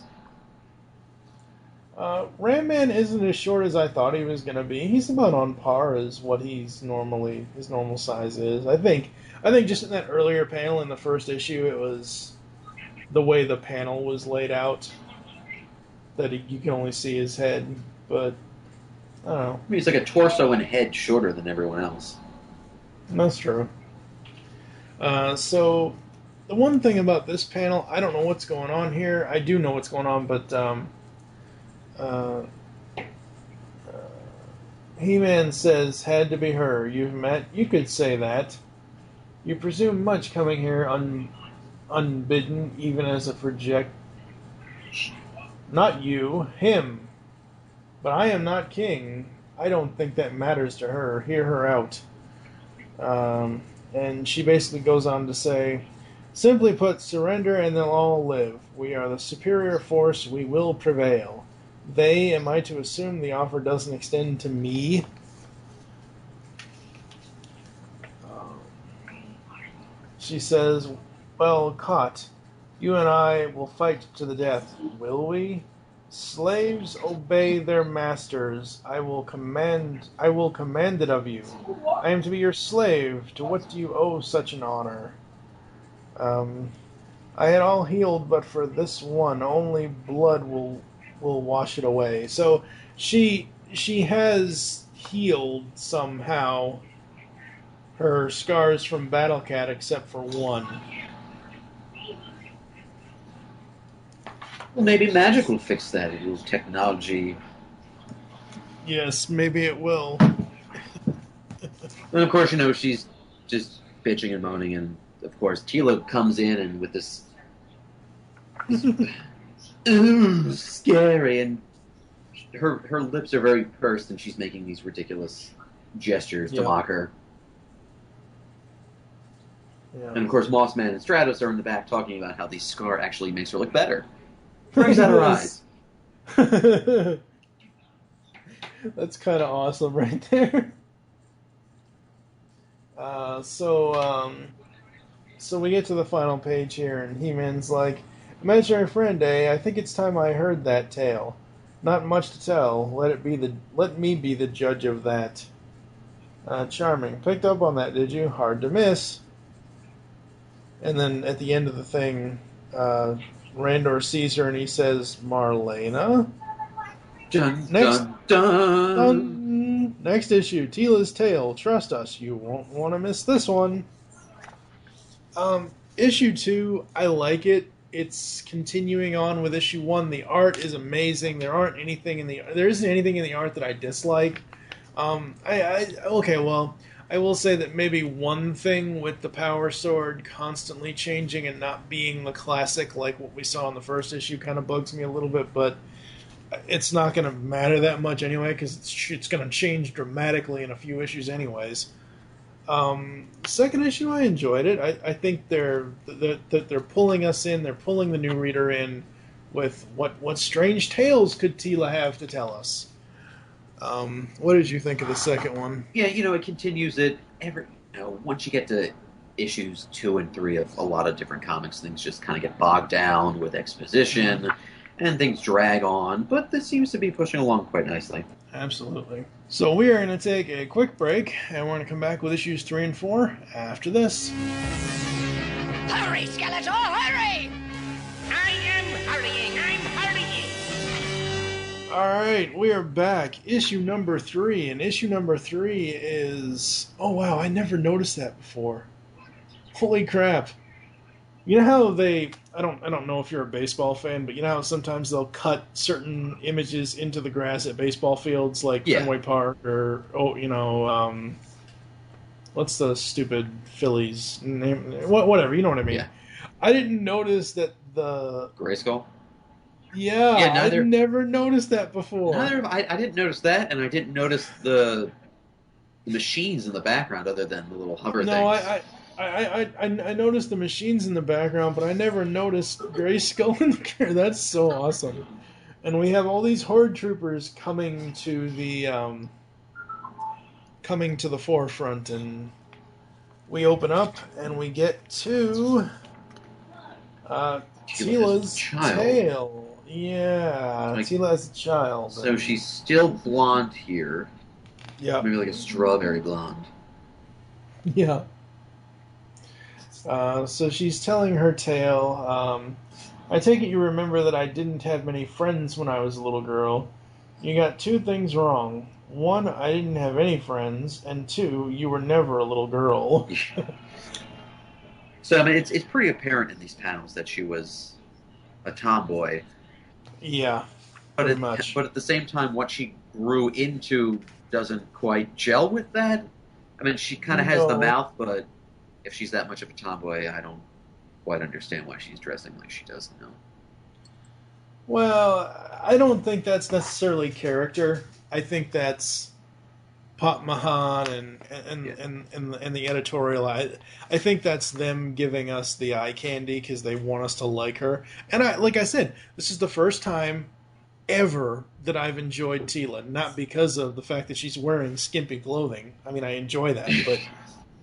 Ram-Man isn't as short as I thought he was going to be. He's about on par as what his normal size is. I think just in that earlier panel in the first issue, it was the way the panel was laid out that you can only see his head. But I don't know. I mean, he's like a torso and head shorter than everyone else. That's true. So the one thing about this panel, I don't know what's going on here. I do know what's going on, but He-Man says, had to be her. You've met. You could say that. You presume much coming here unbidden, even as a project. Not you, him. But I am not king. I don't think that matters to her. Hear her out. And she basically goes on to say, simply put, surrender and they'll all live. We are the superior force. We will prevail. They, am I to assume the offer doesn't extend to me? She says, well, Kot, you and I will fight to the death. Will we? Slaves obey their masters. I will command it of you. I am to be your slave. To what do you owe such an honor? I had all healed, but for this one, only blood will wash it away. So she has healed somehow her scars from Battle Cat, except for one. Well, maybe magic will fix that. A little technology. Yes, maybe it will. And of course, she's just bitching and moaning, and of course, Tila comes in and with this ooh, scary, and her lips are very pursed, and she's making these ridiculous gestures to mock her. Yeah. And of course, Mossman and Stratos are in the back talking about how the scar actually makes her look better. Brings out her eyes. That's kind of awesome right there. So we get to the final page here, and He-Man's like, "Imaginary friend, eh? I think it's time I heard that tale. Not much to tell. Let me be the judge of that." Charming. Picked up on that, did you? Hard to miss. And then at the end of the thing, Randor sees her and he says, "Marlena." Dun, Next, dun, dun. Next issue, Tila's Tale. Trust us, you won't want to miss this one. Issue 2, I like it. It's continuing on with issue 1. The art is amazing. There isn't anything in the art that I dislike. I will say that maybe one thing with the Power Sword constantly changing and not being the classic like what we saw in the first issue kind of bugs me a little bit, but it's not going to matter that much anyway because it's going to change dramatically in a few issues anyways. Second issue, I enjoyed it. I think they're pulling us in. They're pulling the new reader in with what strange tales could Tila have to tell us. What did you think of the second one? Yeah, it continues it once you get to issues 2 and 3 of a lot of different comics, things just kind of get bogged down with exposition and things drag on, but this seems to be pushing along quite nicely. Absolutely. So we are going to take a quick break, and we're going to come back with issues 3 and 4 after this. Hurry, Skeletor, hurry! I am hurrying, I'm hurrying! Alright, we are back. Issue number 3, and issue number 3 is... Oh wow, I never noticed that before. Holy crap. You know how I don't know if you're a baseball fan, but you know how sometimes they'll cut certain images into the grass at baseball fields, like Fenway Park, or what's the stupid Phillies name? Whatever, you know what I mean. Yeah. I didn't notice that the Grayskull? Yeah, I never noticed that before. I didn't notice that, and I didn't notice the machines in the background other than the little hover things. I noticed the machines in the background, but I never noticed Grayskull in there. That's so awesome. And we have all these Horde troopers coming to the forefront, and we open up and we get to Tila's tale. Yeah, Tila as a child. So she's still blonde here. Yeah. Maybe like a strawberry blonde. Yeah. So she's telling her tale. I take it you remember that I didn't have many friends when I was a little girl. You got 2 things wrong. 1, I didn't have any friends, and 2, you were never a little girl. So, I mean, it's pretty apparent in these panels that she was a tomboy. Yeah, But much. But at the same time, what she grew into doesn't quite gel with that. I mean, she kind of has the mouth, but if she's that much of a tomboy, I don't quite understand why she's dressing like she does now. Well, I don't think that's necessarily character. I think that's Pop Mahan and the editorial. I think that's them giving us the eye candy because they want us to like her. And like I said, this is the first time ever that I've enjoyed Tila. Not because of the fact that she's wearing skimpy clothing. I mean, I enjoy that, but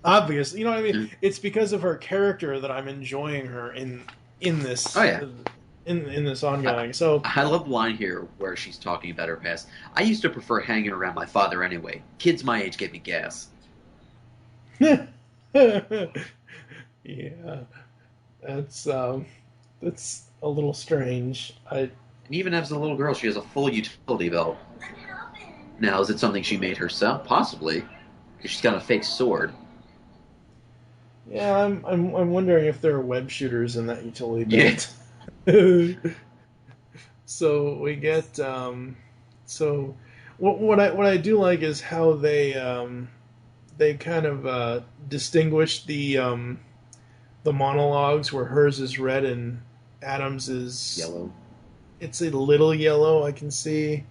obviously, you know what I mean. It's because of her character that I'm enjoying her in this. Oh yeah. In this ongoing. So I love the line here where she's talking about her past. I used to prefer hanging around my father anyway. Kids my age get me gas. Yeah, that's a little strange. And even as a little girl, she has a full utility belt. Now, is it something she made herself? Possibly, because she's got a fake sword. Yeah, I'm wondering if there are web shooters in that utility belt. So we get so what I do like is how they kind of distinguish the monologues where hers is red and Adams is Yellow. It's a little yellow. I can see.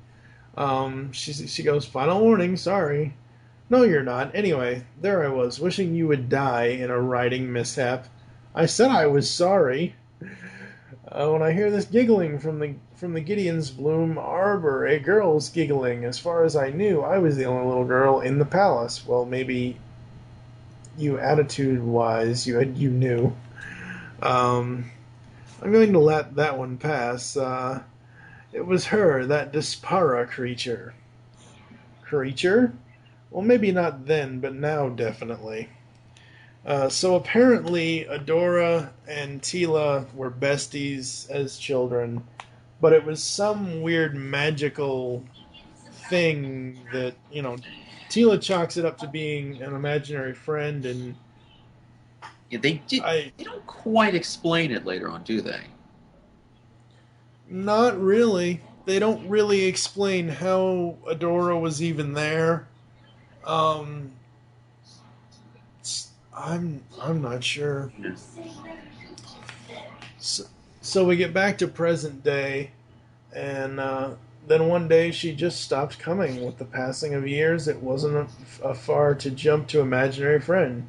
She goes, "Final warning, sorry." No, you're not. Anyway, there I was, wishing you would die in a riding mishap. I said I was sorry. When I hear this giggling from the Gideon's Bloom Arbor, a girl's giggling. As far as I knew, I was the only little girl in the palace. Well, maybe you attitude-wise, you knew. I'm going to let that one pass. It was her, that Dispara creature. Creature? Well, maybe not then, but now definitely. So apparently Adora and Tila were besties as children, but it was some weird magical thing that, Tila chalks it up to being an imaginary friend, and Yeah, they don't quite explain it later on, do they? not really. They don't really explain how Adora was even there. I'm not sure. Yeah. So we get back to present day, and then one day she just stopped coming. With the passing of years, it wasn't a far to jump to imaginary friend.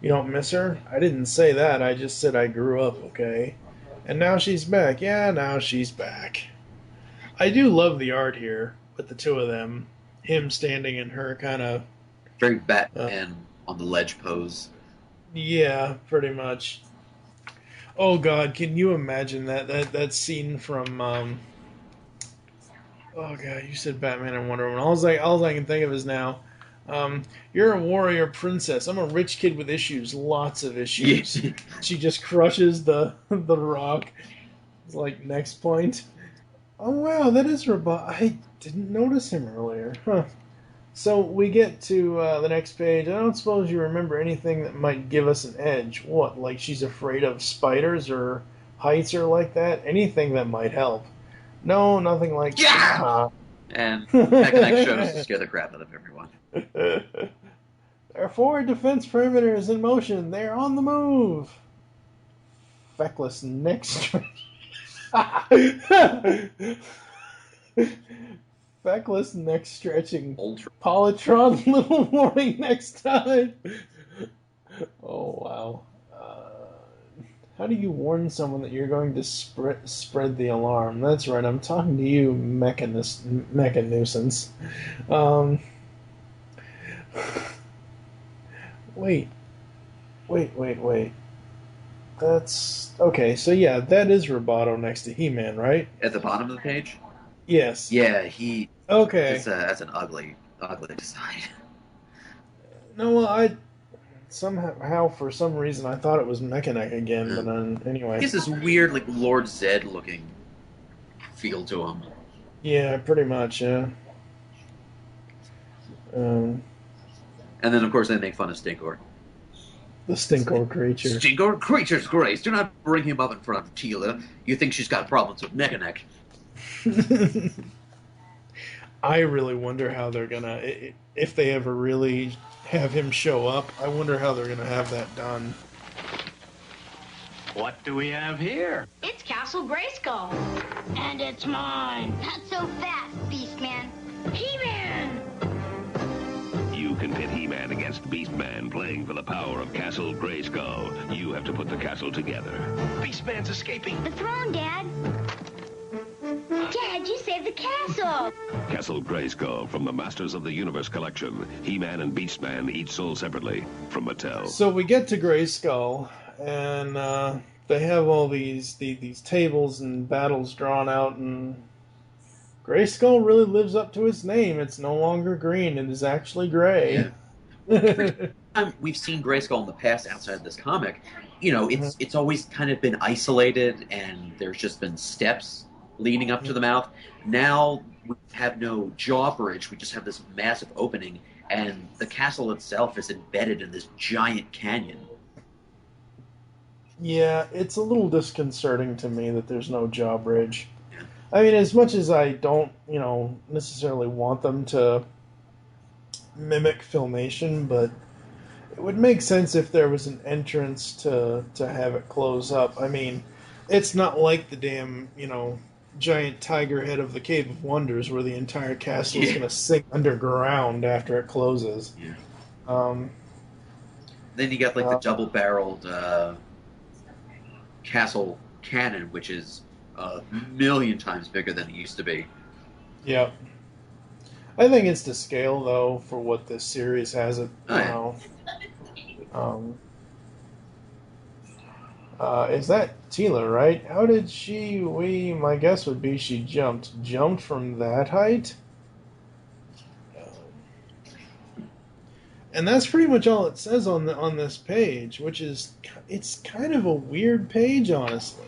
You don't miss her? I didn't say that. I just said I grew up, okay? And now she's back. Yeah, now she's back. I do love the art here with the two of them. Him standing and her kind of... Very Batman on the ledge pose. Yeah, pretty much. Oh God, can you imagine that scene from? Oh God, you said Batman and Wonder Woman. All I can think of is now. You're a warrior princess. I'm a rich kid with issues, lots of issues. She just crushes the rock. It's like next point. Oh wow, that is Robot. I didn't notice him earlier. Huh. So we get to the next page. I don't suppose you remember anything that might give us an edge. What, like she's afraid of spiders or heights or like that? Anything that might help. No, nothing like... Yeah! And Mechanic shows to scare the crap out of everyone. Our forward defense perimeter is in motion. They are on the move. Feckless neck stretch. Feckless neck stretching. Ultra. Polytron, little warning next time. Oh, wow. How do you warn someone that you're going to spread the alarm? That's right, I'm talking to you, mecha nuisance. Wait. That's... Okay, so yeah, that is Roboto next to He-Man, right? At the bottom of the page? Yes. Yeah, he... Okay. That's an ugly design. No, well, somehow, for some reason, I thought it was Mechanic again, but then, anyway. He has this weird, like, Lord Zed-looking feel to him. Yeah, pretty much, yeah. And then, of course, they make fun of Stinkor. The Stinkor creature. Stinkor creature's grace. Do not bring him up in front of Tila. You think she's got problems with Mechanic. I really wonder how they're gonna... If they ever really have him show up, I wonder how they're gonna have that done. What do we have here? It's Castle Grayskull. And it's mine. Not so fast, Beastman. He-Man! You can pit He-Man against Beastman playing for the power of Castle Grayskull. You have to put the castle together. Beastman's escaping. The throne, Dad. Dad, you saved the castle. Castle Grayskull from the Masters of the Universe collection. He-Man and Beastman each sold separately from Mattel. So we get to Grayskull, and they have all these tables and battles drawn out, and Grayskull really lives up to its name. It's no longer green; it is actually gray. Yeah. We've seen Grayskull in the past outside of this comic. You know, it's always kind of been isolated, and there's just been steps leading up to the mouth. Now we have no jaw bridge. We just have this massive opening, and the castle itself is embedded in this giant canyon. Yeah, it's a little disconcerting to me that there's no jaw bridge. I mean, as much as I don't, necessarily want them to mimic Filmation, but it would make sense if there was an entrance to have it close up. I mean, it's not like the damn, giant tiger head of the Cave of Wonders where the entire castle is going to sink underground after it closes. Yeah. Um, Then you got like the double-barreled castle cannon, which is a million times bigger than it used to be. yeah. I think it's to scale, though, for what this series has it. Is that Tila, right? How did she, my guess would be she jumped from that height? And that's pretty much all it says on this page, which is, it's kind of a weird page, honestly.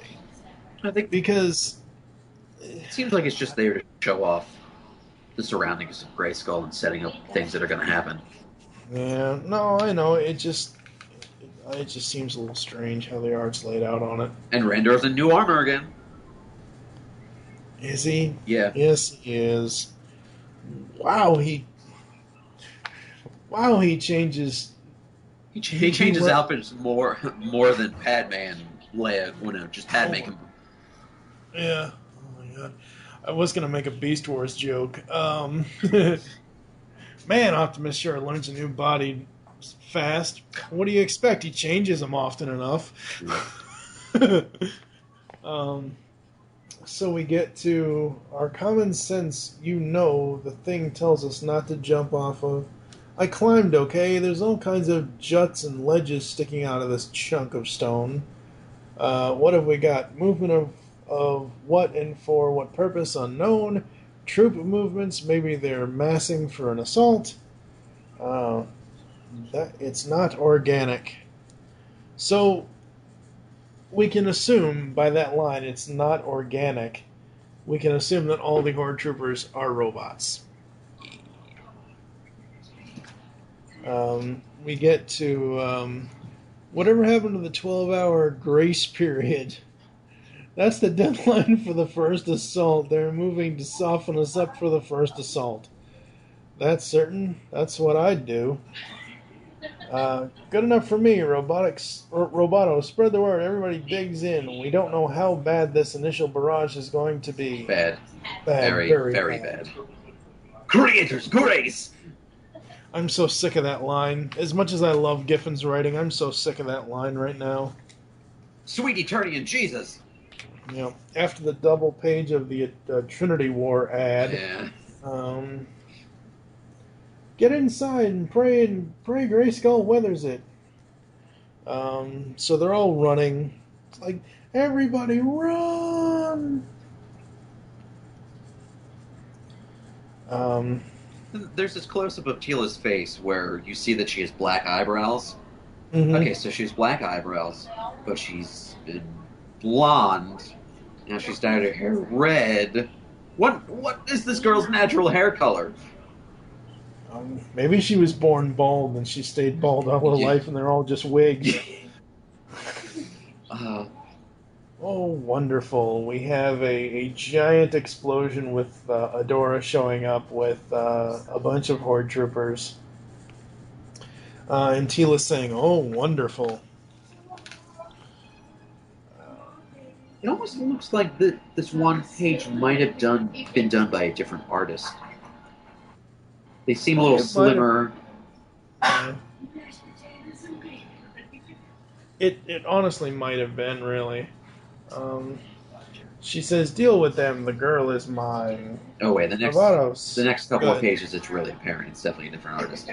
I think because it seems like it's just there to show off the surroundings of Grayskull and setting up things that are going to happen. Yeah, no, I know. It just seems a little strange how the art's laid out on it. And Randor's in new armor again. Is he? Yeah. Yes, he is. Wow, he changes. He changes outfits more than Padme and Leia. Just Padme can. Yeah. Oh my god. I was gonna make a Beast Wars joke. Man, Optimus sure learns a new body fast. What do you expect? He changes them often enough. So we get to our common sense. The thing tells us not to jump off of. I climbed, okay? There's all kinds of juts and ledges sticking out of this chunk of stone. What have we got? Movement of what and for what purpose unknown. Troop movements, maybe they're massing for an assault. It's not organic. So we can assume by that line it's not organic. We can assume that all the Horde troopers are robots. We get to whatever happened to the 12-hour grace period. That's the deadline for the first assault. They're moving to soften us up for the first assault. That's certain. That's what I'd do. Good enough for me, Roboto. Spread the word. Everybody digs in. We don't know how bad this initial barrage is going to be. Bad. Very, very bad. Creator's grace! I'm so sick of that line. As much as I love Giffin's writing, I'm so sick of that line right now. Sweet Eternian Jesus! After the double page of the Trinity War ad, get inside and pray Grayskull weathers it. So they're all running. It's like, everybody run! There's this close-up of Tila's face where you see that she has black eyebrows. Mm-hmm. Okay, so she has black eyebrows, but she's been blonde. Now she's dyed her hair red. What is this girl's natural hair color? Maybe she was born bald and she stayed bald all her life and they're all just wigs. Oh, wonderful. We have a giant explosion with Adora showing up with a bunch of Horde troopers. And Tila saying, oh, wonderful. It almost looks like this one page might have been done by a different artist. They seem a little slimmer. It honestly might have been, really. She says, deal with them, the girl is mine. Oh wait, the next couple of pages it's really apparent. It's definitely a different artist.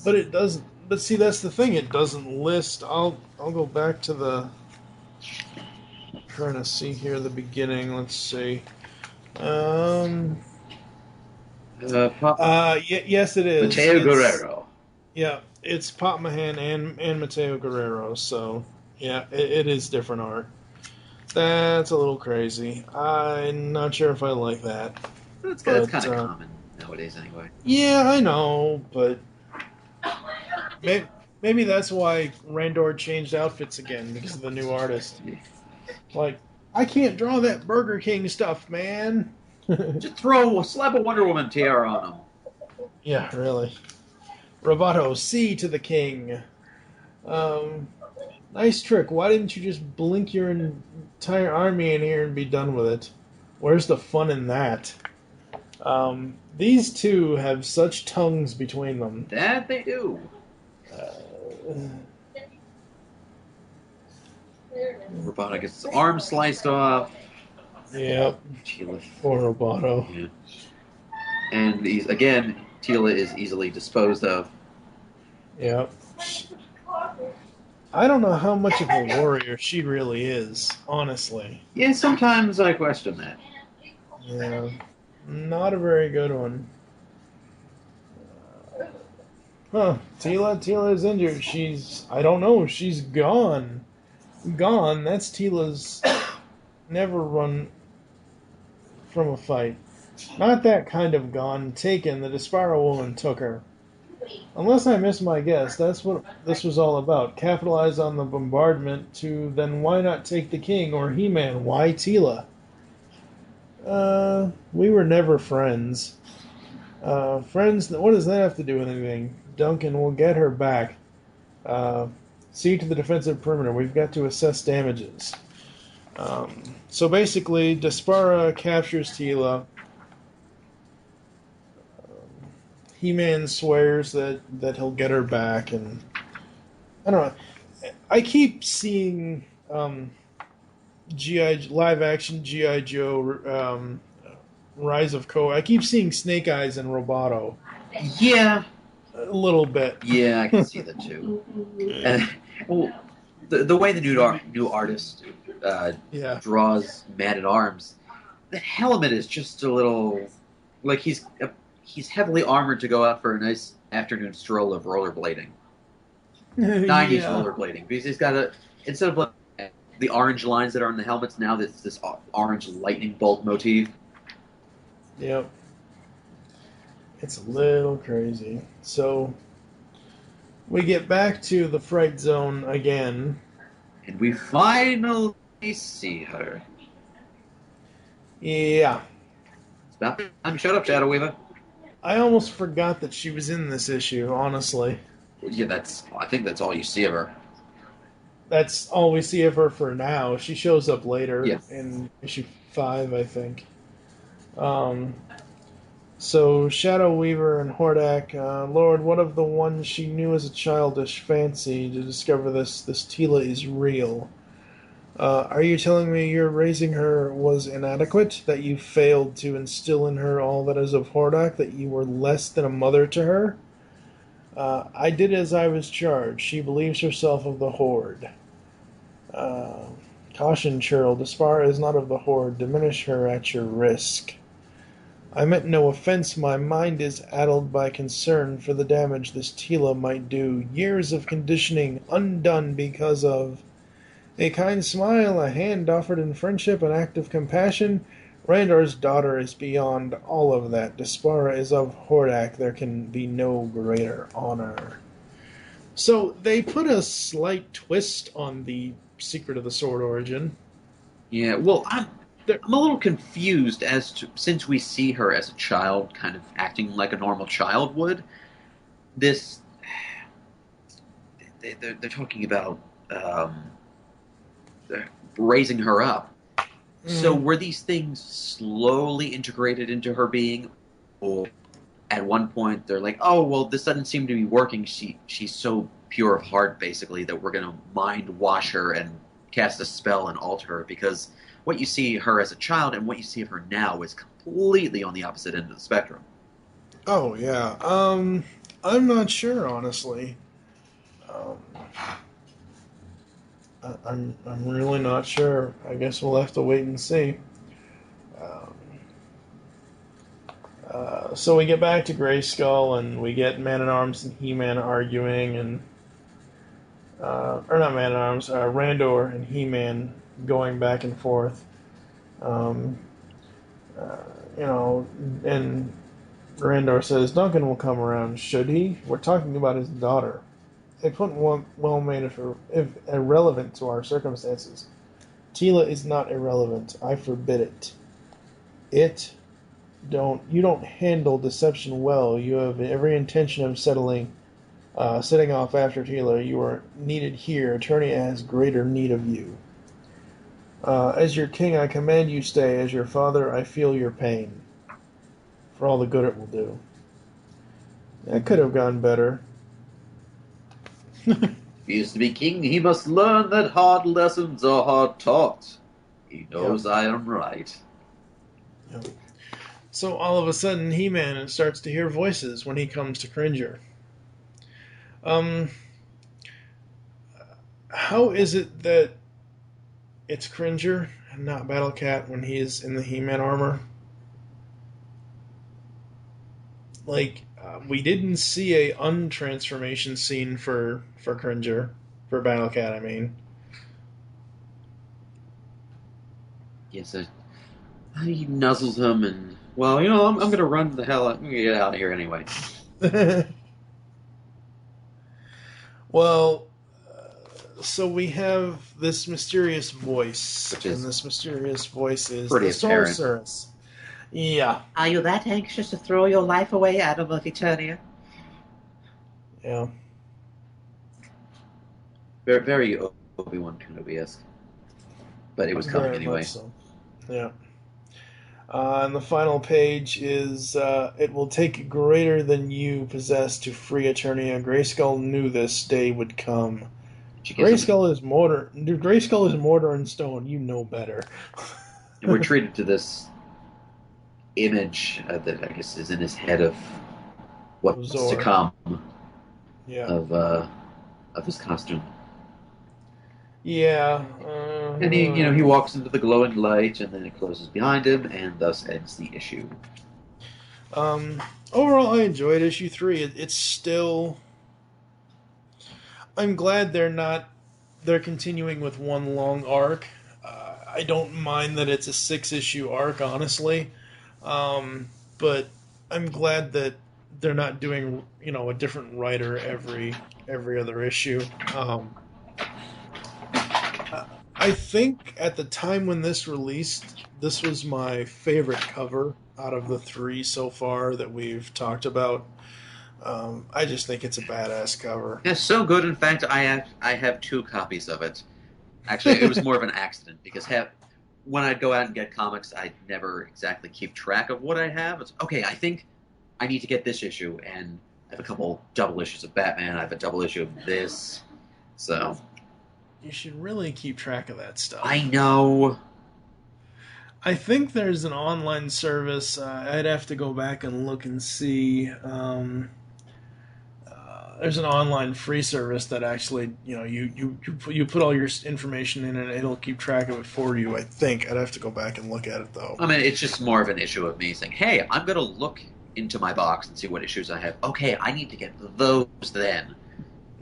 But it doesn't, but see, that's the thing, it doesn't list. I'll go back to the, trying to see here the beginning, let's see. Yes it is. Mateo Guerrero. Yeah, it's Pop Mahan and Mateo Guerrero, so yeah, it is different art. That's a little crazy. I'm not sure if I like that. That's kind of common nowadays anyway. Yeah, I know, but maybe that's why Randor changed outfits again, because of the new artist. Like, I can't draw that Burger King stuff, man. Just slap a Wonder Woman tiara on him. Yeah, really. Roboto, C to the king. Nice trick. Why didn't you just blink your entire army in here and be done with it? Where's the fun in that? These two have such tongues between them. That they do. Roboto gets his arm sliced off. Yep. Poor Roboto. Yeah. And Teela is easily disposed of. Yep. I don't know how much of a warrior she really is, honestly. Yeah, sometimes I question that. Yeah. Not a very good one. Huh. Teela is injured. I don't know, she's gone. Gone. That's Teela's never run from a fight. Not that kind of gone. Taken. The Desparo woman took her. Unless I missed my guess, that's what this was all about. Capitalize on the bombardment to then why not take the king or He-Man? Why Teela? We were never friends. Friends, what does that have to do with anything? Duncan will get her back. See to the defensive perimeter. We've got to assess damages. So basically, Despara captures Teela. He-Man swears that he'll get her back, and I don't know. I keep seeing live action G.I. Joe Rise of Cobra. I keep seeing Snake Eyes and Roboto. Yeah. A little bit. Yeah, I can see that too. Well, the way the new artist draws Man-at-Arms, the helmet is just a little like he's heavily armored to go out for a nice afternoon stroll of rollerblading. 90s rollerblading. Because he's got instead of the orange lines that are on the helmets, now there's this orange lightning bolt motif. Yep. It's a little crazy. So, we get back to the Fright Zone again. And we finally see her. Yeah. It's about time. Shut up, Shadow Weaver. I almost forgot that she was in this issue, honestly. Yeah, I think that's all you see of her. That's all we see of her for now. She shows up later in issue 5, I think. So, Shadow Weaver and Hordak, Lord, what of the one she knew as a childish fancy to discover this Teela is real? Are you telling me your raising her was inadequate, that you failed to instill in her all that is of Hordak, that you were less than a mother to her? I did as I was charged. She believes herself of the Horde. Caution, churl, Despara is not of the Horde. Diminish her at your risk. I meant no offense. My mind is addled by concern for the damage this Teela might do. Years of conditioning undone because of a kind smile, a hand offered in friendship, an act of compassion. Randor's daughter is beyond all of that. Despara is of Hordak. There can be no greater honor. So they put a slight twist on the Secret of the Sword origin. Yeah, well, I'm a little confused as to, since we see her as a child kind of acting like a normal child would, they're talking about raising her up. So were these things slowly integrated into her being, or at one point they're like, oh, well, this doesn't seem to be working. She's so pure of heart, basically, that we're going to mind wash her and cast a spell and alter her, because what you see her as a child and what you see of her now is completely on the opposite end of the spectrum. Oh, yeah. I'm not sure, honestly. I'm really not sure. I guess we'll have to wait and see. So we get back to Grayskull, and we get Man-at-Arms and He-Man arguing, and or not Man-at-Arms, Randor and He-Man going back and forth. And Randor says, Duncan will come around, should he? We're talking about his daughter. A point well made if irrelevant to our circumstances. Tila is not irrelevant. I forbid it. You don't handle deception well. You have every intention of setting off after Tila. You are needed here. Eternia has greater need of you. As your king, I command you stay. As your father, I feel your pain. For all the good it will do. That could have gone better. If he is to be king, he must learn that hard lessons are hard taught. He knows I am right. Yep. So all of a sudden, He-Man starts to hear voices when he comes to Cringer. How is it that it's Cringer and not Battle Cat when he is in the He-Man armor? We didn't see a untransformation scene for Cringer, for Battle Cat, I mean. Yes, he nuzzles him and, well, I'm going to run the hell out. I'm going to get out of here anyway. Well, so we have this mysterious voice, and this mysterious voice is the Sorceress. Yeah. Are you that anxious to throw your life away, Adam of Eternia? Yeah. Very, very Obi-Wan Kenobi-esque. But it was coming Very anyway. much so. Yeah. And the final page is, it will take greater than you possess to free Eternia. Grayskull knew this day would come. Grayskull is mortar. Grayskull is mortar and stone. You know better. And we're treated to this image that I guess is in his head of what's to come. Yeah. Of his costume. Yeah. And he walks into the glowing light, and then it closes behind him, and thus ends the issue. Overall, I enjoyed issue 3. It's still. I'm glad they're continuing with one long arc. I don't mind that it's a 6-issue arc, honestly. But I'm glad that they're not doing, a different writer every other issue. I think at the time when this released, this was my favorite cover out of the 3 so far that we've talked about. I just think it's a badass cover. It's so good. In fact, I have 2 copies of it. Actually, it was more of an accident because when I'd go out and get comics, I'd never exactly keep track of what I have. It's okay. I think I need to get this issue, and I have a couple double issues of Batman. I have a double issue of this, so you should really keep track of that stuff. I know. I think there's an online service. I'd have to go back and look and see. There's an online free service that actually, you put all your information in and it'll keep track of it for you, I think. I'd have to go back and look at it, though. I mean, it's just more of an issue of me saying, hey, I'm going to look into my box and see what issues I have. Okay, I need to get those then.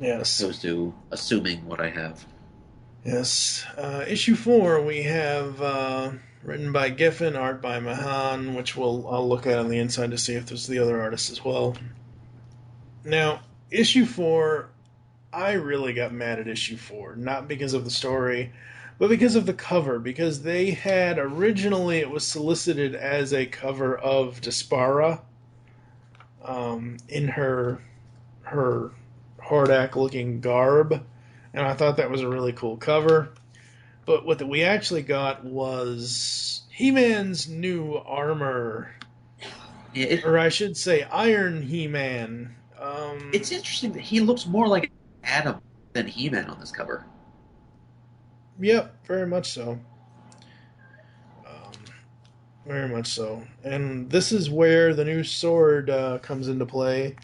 Yes. As opposed to assuming what I have. Yes. Issue 4, we have written by Giffen, art by Mahan, which I'll look at on the inside to see if there's the other artists as well. Now, issue 4, I really got mad at issue 4, not because of the story, but because of the cover, because they had originally, it was solicited as a cover of Despara in her Hordak-looking garb, and I thought that was a really cool cover. But what we actually got was He-Man's new armor, or I should say Iron He-Man. It's interesting that he looks more like Adam than He-Man on this cover. Yep, very much so. Very much so. And this is where the new sword comes into play.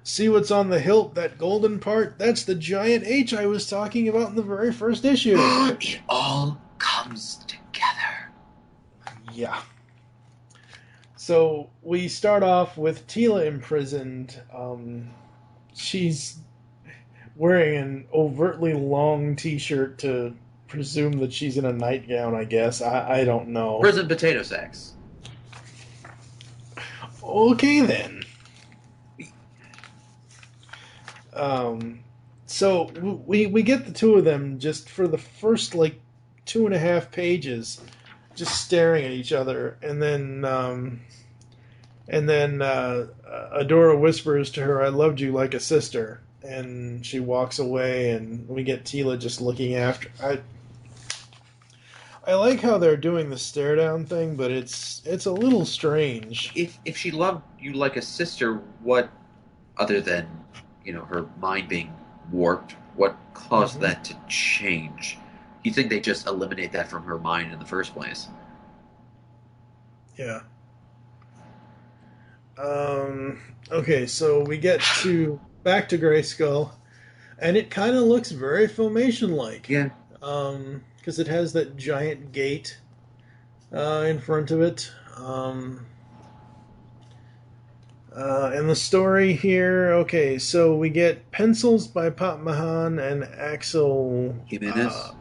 See what's on the hilt, that golden part? That's the giant H I was talking about in the very first issue. It all comes together. Yeah. So we start off with Tila imprisoned. She's wearing an overtly long t-shirt to presume that she's in a nightgown, I guess. I don't know. Prison potato sacks. Okay, then. So we get the two of them just for the first, 2.5 pages just staring at each other, and then Adora whispers to her, "I loved you like a sister," and she walks away, and we get Tila just looking after. I like how they're doing the stare down thing, but it's a little strange. If she loved you like a sister, what, other than, her mind being warped, what caused that to change? You think they just eliminate that from her mind in the first place? Yeah. Okay, so we get back to Grayskull, and it kind of looks very Filmation-like. Yeah. Because it has that giant gate in front of it. And the story here, okay, so we get pencils by Pop Mahan and Axel Jimenez.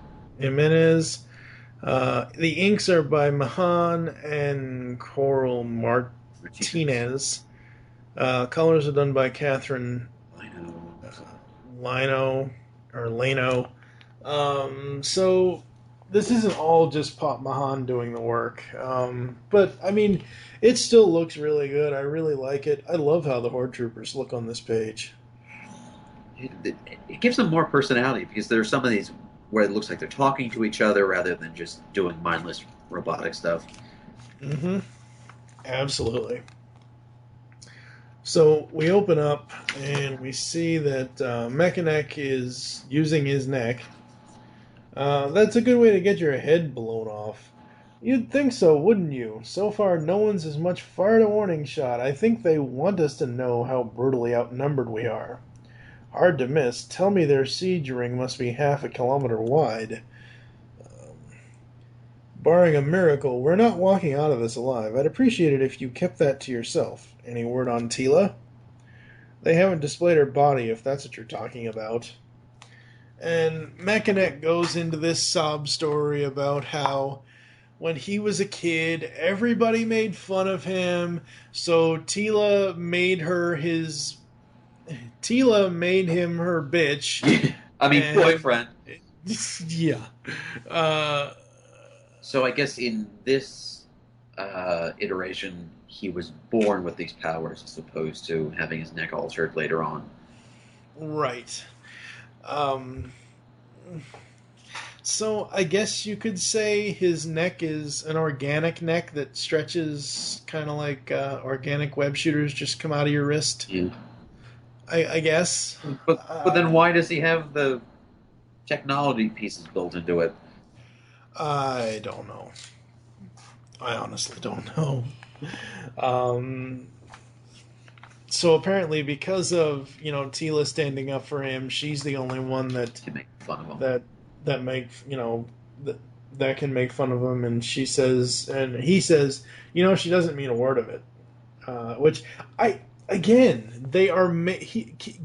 The inks are by Mahan and Coral Martinez. Colors are done by Catherine Lino. So this isn't all just Pop Mahan doing the work. But, I mean, it still looks really good. I really like it. I love how the Horde Troopers look on this page. It gives them more personality, because there are some of these where it looks like they're talking to each other rather than just doing mindless robotic stuff. Mm-hmm. Absolutely. So we open up and we see that Mechanic is using his neck. That's a good way to get your head blown off. You'd think so, wouldn't you? So far, no one's as much fired a warning shot. I think they want us to know how brutally outnumbered we are. Hard to miss. Tell me their siege ring must be 0.5 kilometer wide. Barring a miracle, we're not walking out of this alive. I'd appreciate it if you kept that to yourself. Any word on Tila? They haven't displayed her body, if that's what you're talking about. And Mechanic goes into this sob story about how when he was a kid, everybody made fun of him, so Tila made him her bitch. Boyfriend. Yeah. So I guess in this iteration, he was born with these powers as opposed to having his neck altered later on. Right. So I guess you could say his neck is an organic neck that stretches kind of like organic web shooters just come out of your wrist. Yeah. I guess. But then why does he have the technology pieces built into it? I don't know. I honestly don't know. So apparently, because of Tila standing up for him, she's the only one that can make fun of him. That can make fun of him, and he says, she doesn't mean a word of it. Which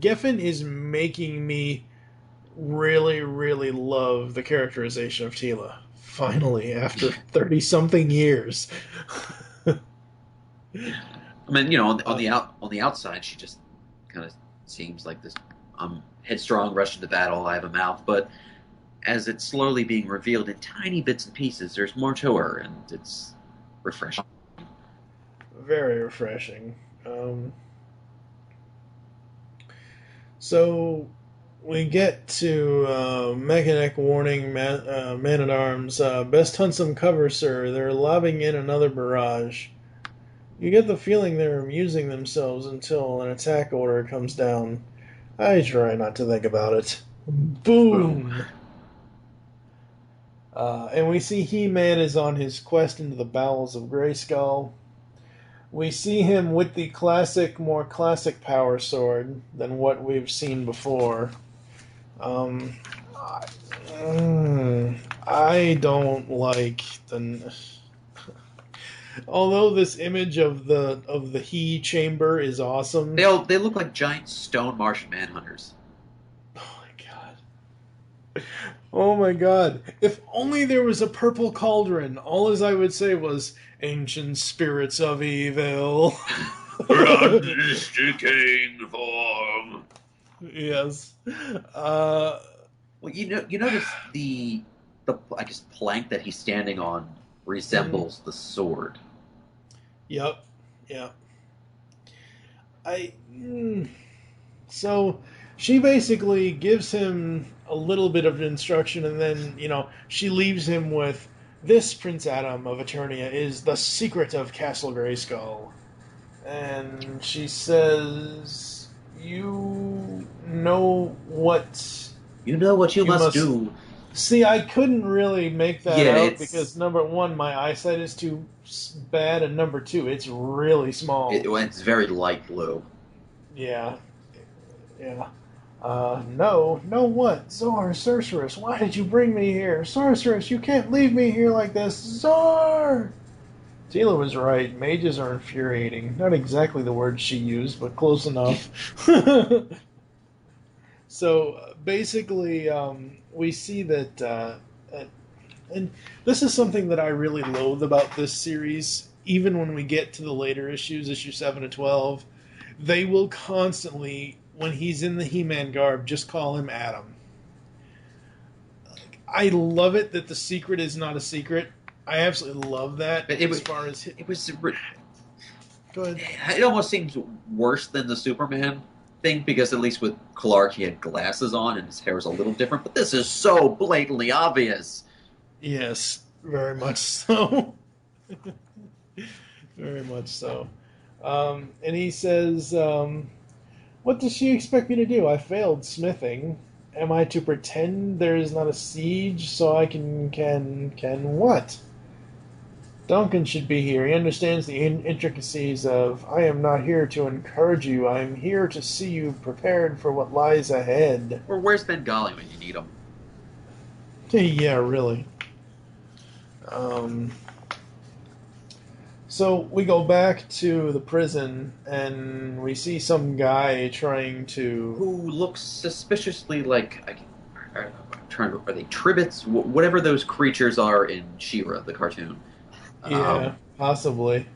Geffen is making me really, really love the characterization of Tila. Finally, after 30-something years. I mean, on the outside, she just kind of seems like this headstrong, rush into battle, I have a mouth. But as it's slowly being revealed in tiny bits and pieces, there's more to her, and it's refreshing. Very refreshing. So we get to Mechanic warning Man-at-Arms, best hunt some cover, sir. They're lobbing in another barrage. You get the feeling they're amusing themselves until an attack order comes down. I try not to think about it. Boom! And we see He-Man is on his quest into the bowels of Grayskull. We see him with the more classic power sword than what we've seen before. I don't like the... Although this image of the He chamber is awesome. They look like giant stone Martian manhunters. Oh my god. If only there was a purple cauldron. All as I would say was, ancient spirits of evil. From this decaying form. Yes. Well, you notice the the I guess plank that he's standing on resembles the sword. Yep. So she basically gives him a little bit of instruction, and then, she leaves him with, this, Prince Adam of Eternia, is the secret of Castle Grayskull. And she says, you know what... You know what you must do. See, I couldn't really make that out it's... because, number one, my eyesight is too bad, and number two, it's really small. It's very light blue. Yeah. No what? Zor, Sorceress, why did you bring me here? Sorceress, you can't leave me here like this. Zor! Tila was right. Mages are infuriating. Not exactly the word she used, but close enough. So, basically, we see that, and this is something that I really loathe about this series, even when we get to the later issues, issue 7 to 12, they will constantly, when he's in the He-Man garb, just call him Adam. I love it that the secret is not a secret. I absolutely love that. But it was. Go ahead. It almost seems worse than the Superman thing, because at least with Clark he had glasses on and his hair was a little different. But this is so blatantly obvious. Yes, very much so. Very much so. And he says, what does she expect me to do? I failed smithing. Am I to pretend there is not a siege so I can what? Duncan should be here. He understands the intricacies of, I am not here to encourage you. I am here to see you prepared for what lies ahead. Or where's Bengali when you need him? Yeah, really. So we go back to the prison, and we see some guy trying to... Who looks suspiciously like... are they Tribits? Whatever those creatures are in She-Ra, the cartoon. Yeah, possibly.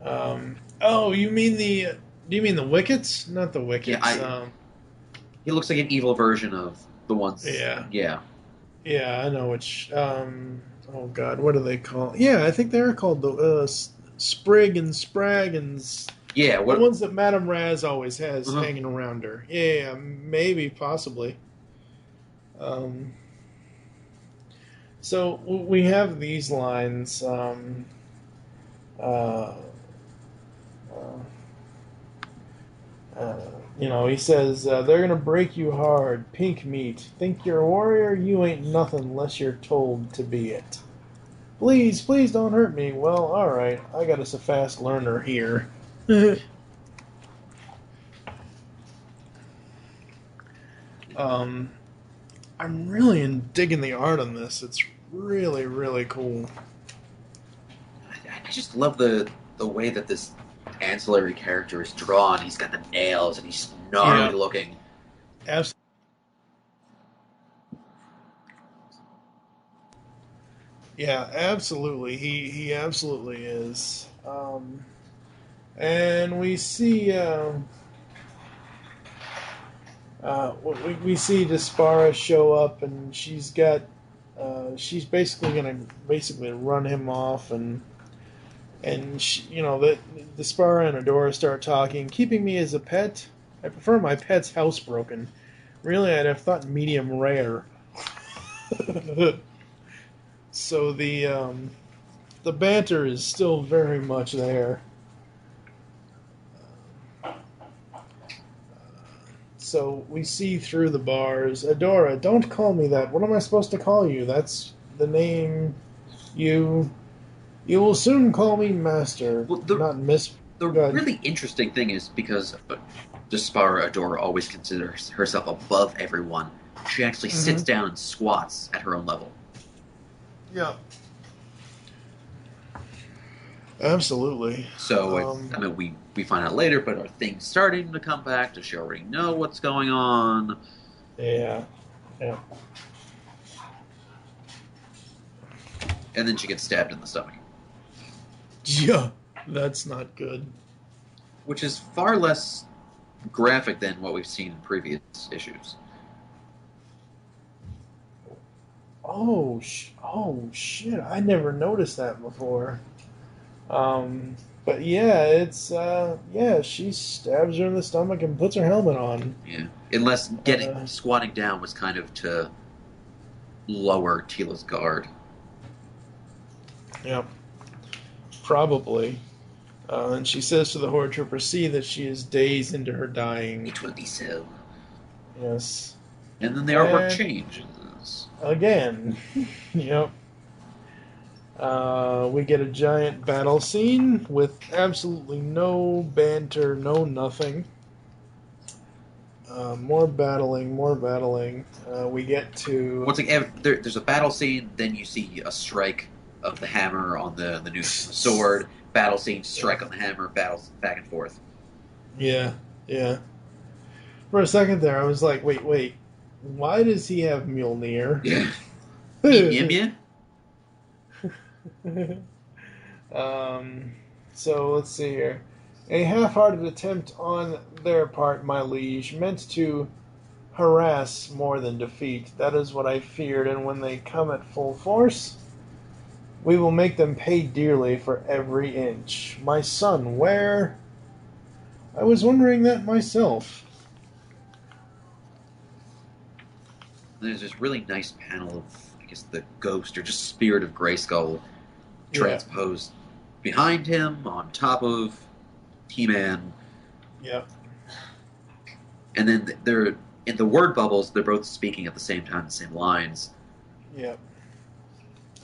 Oh, you mean the... Do you mean the Wickets? Not the Wickets. Yeah, he looks like an evil version of the ones... Yeah. Yeah. Yeah, I know which... oh, God, what do they call... Yeah, I think they're called the Sprig and Sprag and... Yeah, the ones that Madame Raz always has hanging around her. Yeah, maybe, possibly. So we have these lines. He says, they're going to break you hard, pink meat. Think you're a warrior? You ain't nothing unless you're told to be it. Please don't hurt me. Well, alright, I got us a fast learner here. I'm really digging the art on this. It's really, really cool. I just love the way that this ancillary character is drawn. He's got the nails and he's gnarly looking. Absolutely. Yeah, absolutely. He absolutely is. And we see we see Despara show up, and she's got she's basically gonna run him off, and she, that Despara and Adora start talking. Keeping me as a pet? I prefer my pet's housebroken. Really, I'd have thought medium rare. So the banter is still very much there. So we see through the bars. Adora, don't call me that. What am I supposed to call you? That's the name you will soon call me Master, not Miss. The really interesting thing is, because Despara Adora always considers herself above everyone, she actually sits down and squats at her own level. Yeah. Absolutely. So, we find out later, but are things starting to come back? Does she already know what's going on? Yeah. And then she gets stabbed in the stomach. Yeah, that's not good. Which is far less graphic than what we've seen in previous issues. Oh shit! I never noticed that before. But yeah, she stabs her in the stomach and puts her helmet on. Yeah. Unless squatting down was kind of to lower Tila's guard. Yep. Probably. And she says to the Horde Trooper, see that she is days into her dying. It will be so. Yes. And then the artwork changes. Again. Yep. We get a giant battle scene with absolutely no banter, no nothing. More battling. We get to... Once again, there's a battle scene, then you see a strike of the hammer on the new sword, battle scene, strike on the hammer, battles back and forth. Yeah. For a second there, I was like, wait, why does he have Mjolnir? Yeah. So let's see here. A half-hearted attempt on their part, my liege, meant to harass more than defeat. That is what I feared, and when they come at full force, we will make them pay dearly for every inch. My son, where? I was wondering that myself. There's this really nice panel of, I guess, the ghost or just spirit of Grayskull transposed behind him, on top of He-Man. Yep. And then they're in the word bubbles. They're both speaking at the same time, the same lines. Yep.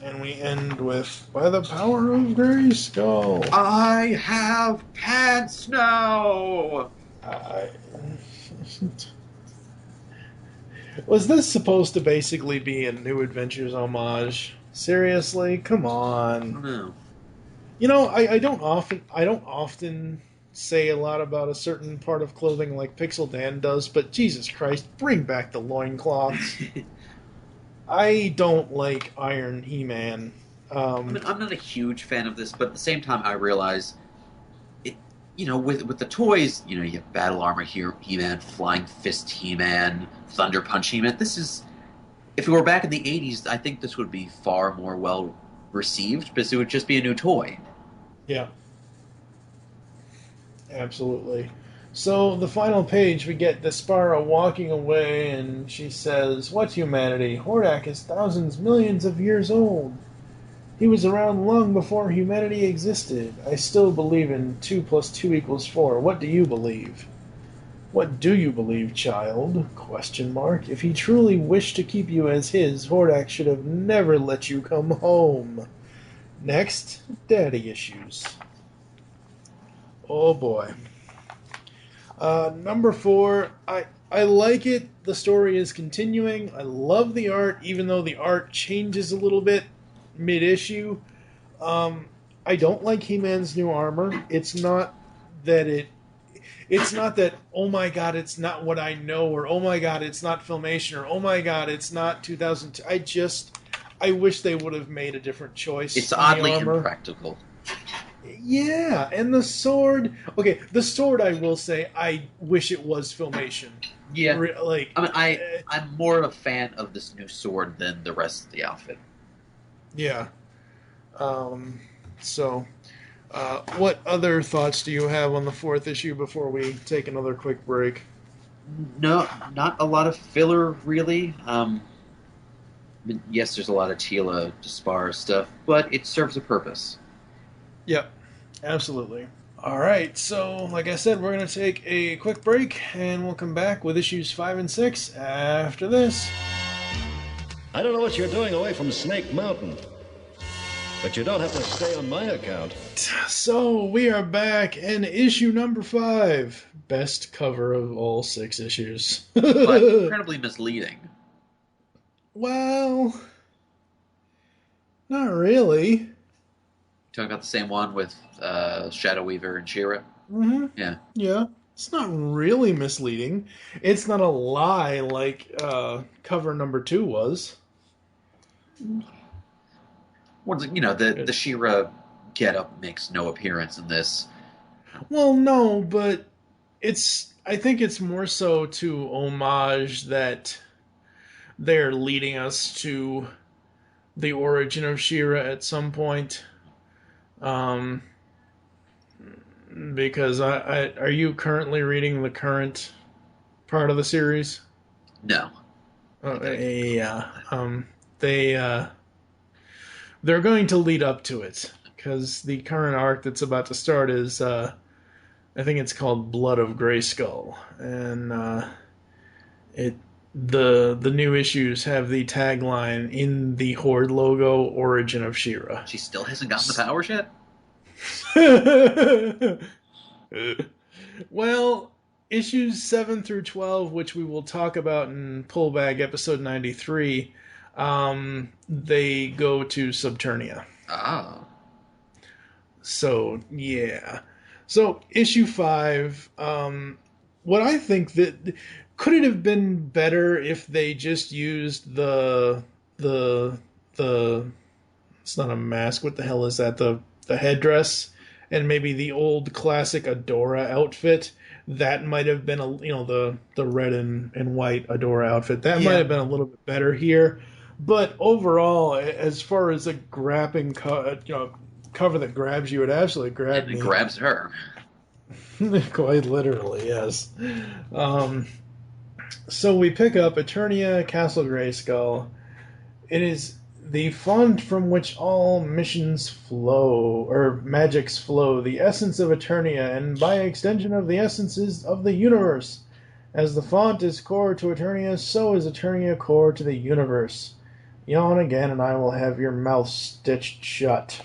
And we end with, by the power of Grayskull. I have pants now. Was this supposed to basically be a New Adventures homage? Seriously, come on. I don't know. You know, I don't often say a lot about a certain part of clothing like Pixel Dan does, but Jesus Christ, bring back the loincloths. I don't like Iron He-Man. I'm not a huge fan of this, but at the same time, I realize it. You know, with the toys, you have Battle Armor He-Man, Flying Fist He-Man, Thunder Punch He-Man. This is, if it were back in the '80s, I think this would be far more well received because it would just be a new toy. Yeah. Absolutely. So, the final page, we get Despara walking away, and she says, "What humanity? Hordak is thousands, millions of years old. He was around long before humanity existed. I still believe in 2 + 2 = 4. What do you believe?" "What do you believe, child?" ? If he truly wished to keep you as his, Hordak should have never let you come home. Next, daddy issues. Oh boy. Number 4, I like it. The story is continuing. I love the art, even though the art changes a little bit mid-issue. I don't like He-Man's new armor. It's not that, oh my god, it's not what I know, or oh my god, it's not Filmation, or oh my god, it's not 2002. I wish they would have made a different choice. It's oddly impractical. Yeah, and the sword... Okay, the sword, I will say, I wish it was Filmation. Yeah. I'm more of a fan of this new sword than the rest of the outfit. Yeah. What other thoughts do you have on the 4th issue before we take another quick break? No, not a lot of filler, really. Yes, there's a lot of Tila Despara stuff, but it serves a purpose. Yep, absolutely. All right, so like I said, we're going to take a quick break, and we'll come back with issues 5 and 6 after this. I don't know what you're doing away from Snake Mountain, but you don't have to stay on my account. So, we are back in issue number 5. Best cover of all 6 issues. But incredibly misleading. Well, not really. Talking about the same one with Shadow Weaver and She-Ra? Mm-hmm. Yeah. It's not really misleading. It's not a lie like cover number 2 was. Well, the She-Ra get-up makes no appearance in this. Well, no, but I think it's more so to homage that they're leading us to the origin of She-Ra at some point. Because are you currently reading the current part of the series? No. Yeah. They're going to lead up to it, because the current arc that's about to start is, I think it's called Blood of Grayskull, and the new issues have the tagline in the Horde logo, "Origin of She-Ra." She still hasn't gotten the powers yet? Well, issues 7 through 12, which we will talk about in Pullbag episode 93, they go to Subternia. Ah. So, yeah. So, issue 5, what I think that... Could it have been better if they just used the it's not a mask, what the hell is that? The headdress, and maybe the old classic Adora outfit. That might have been the red and white Adora outfit. That might have been a little bit better here. But overall, as far as a grabbing cover that grabs you, it absolutely grabbed me. It grabs her. Quite literally, yes. So we pick up Eternia, Castle Grayskull. It is the font from which all missions flow, or magics flow, the essence of Eternia, and by extension of the essences of the universe. As the font is core to Eternia, so is Eternia core to the universe. Yawn again, and I will have your mouth stitched shut.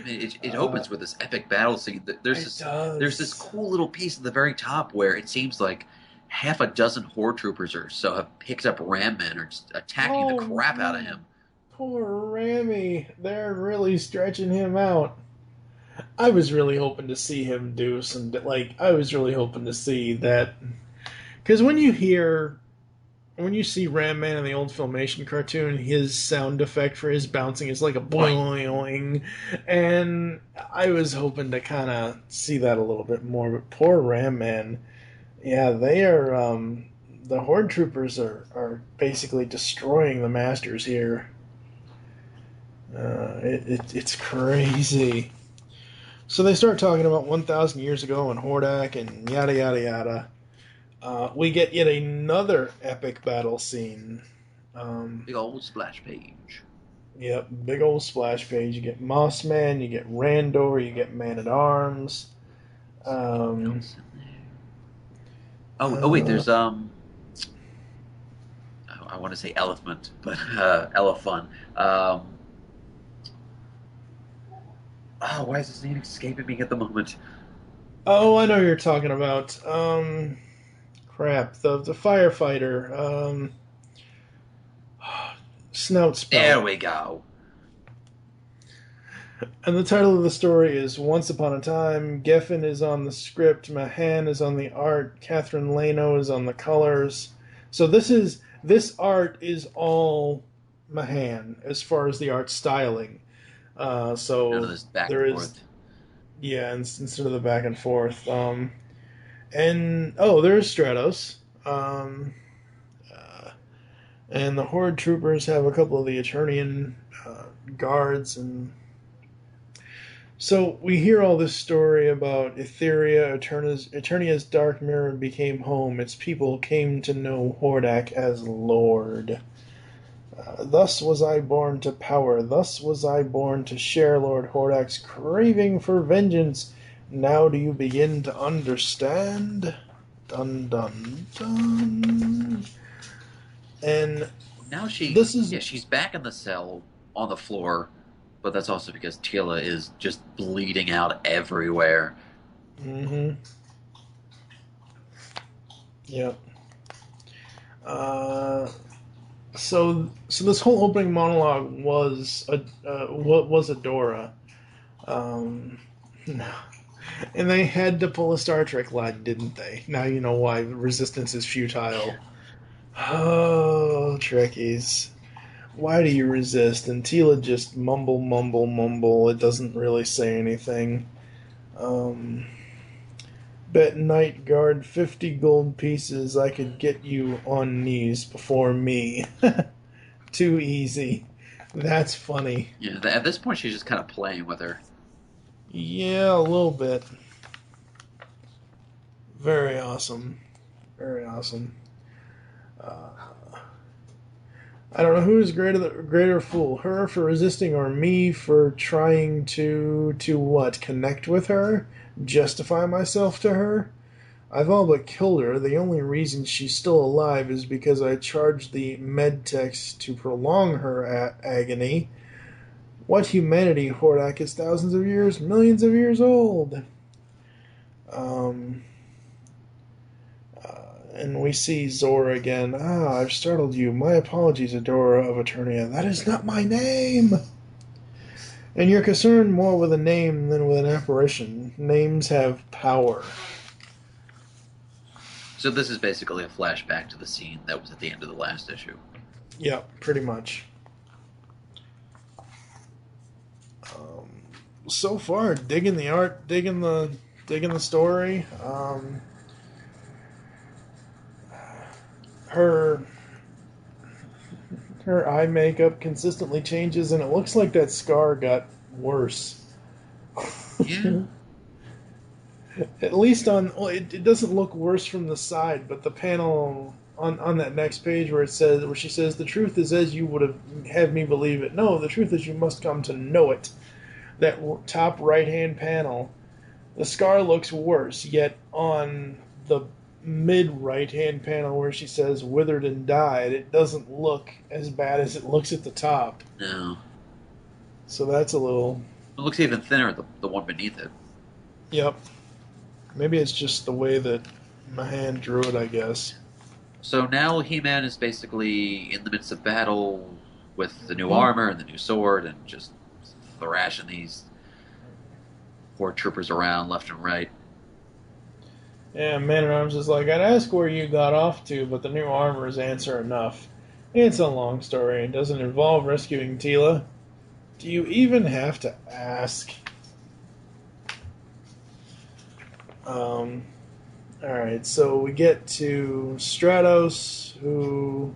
It opens with this epic battle scene. There's this cool little piece at the very top where it seems like half a dozen Horde troopers or so have picked up Ram Men or just attacking the crap out of him. Poor Rami. They're really stretching him out. I was really hoping to see him do some... I was really hoping to see that... Because when you see Ram Man in the old Filmation cartoon, his sound effect for his bouncing is like a boing, and I was hoping to kind of see that a little bit more. But poor Ram Man, yeah, they are. The Horde troopers are basically destroying the Masters here. It's crazy. So they start talking about 1,000 years ago in Hordak and yada yada yada. We get yet another epic battle scene. Big old splash page. Yep, big old splash page. You get Mossman, you get Randor, you get Man-at-Arms. Wait, there's I want to say Elephant, but Elephant. Why is his name escaping me at the moment? Oh, I know who you're talking about. Crap, the firefighter. Snout Spout. There we go. And the title of the story is Once Upon a Time. Geffen is on the script, Mahan is on the art, Catherine Lano is on the colors. So this art is all Mahan as far as the art styling. So none of this back there and is, forth. yeah, instead of the back and forth. And there's Stratos. And the Horde troopers have a couple of the Eternian guards, and so we hear all this story about Etheria. Eternia's dark mirror became home. Its people came to know Hordak as Lord. Thus was I born to power. Thus was I born to share Lord Hordak's craving for vengeance. Now do you begin to understand? Dun dun dun. And now she's back in the cell on the floor, but that's also because Tila is just bleeding out everywhere. Mm-hmm. Yep. So this whole opening monologue was Adora. And they had to pull a Star Trek line, didn't they? Now you know why resistance is futile. Oh, Trekkies. Why do you resist? And Tila just mumble. It doesn't really say anything. Bet Night Guard 50 gold pieces I could get you on knees before me. too easy. That's funny. Yeah, at this point, she's just kind of playing with her. Yeah, a little bit. Very awesome. Very awesome. I don't know who's greater fool, her for resisting or me for trying to what? Connect with her? Justify myself to her? I've all but killed her. The only reason she's still alive is because I charged the medtechs to prolong her agony. What humanity, Hordak, is thousands of years, millions of years old. And we see Zora again. I've startled you. My apologies, Adora of Eternia. That is not my name! And you're concerned more with a name than with an apparition. Names have power. So this is basically a flashback to the scene that was at the end of the last issue. Yeah, pretty much. So far, digging the art, digging the story. Her eye makeup consistently changes, and it looks like that scar got worse. Yeah. At least it doesn't look worse from the side, but the panel on that next page where she says, "The truth is as you would have me believe it. No, the truth is you must come to know it." That top right-hand panel, the scar looks worse, yet on the mid-right-hand panel where she says withered and died, it doesn't look as bad as it looks at the top. No. So that's a little... It looks even thinner, the one beneath it. Yep. Maybe it's just the way that my hand drew it, I guess. So now He-Man is basically in the midst of battle with the new armor and the new sword and just thrashing these poor troopers around left and right. Yeah, Man-at-Arms is like, I'd ask where you got off to, but the new armor is answer enough. It's a long story and doesn't involve rescuing Teela. Do you even have to ask? Alright, so we get to Stratos, who...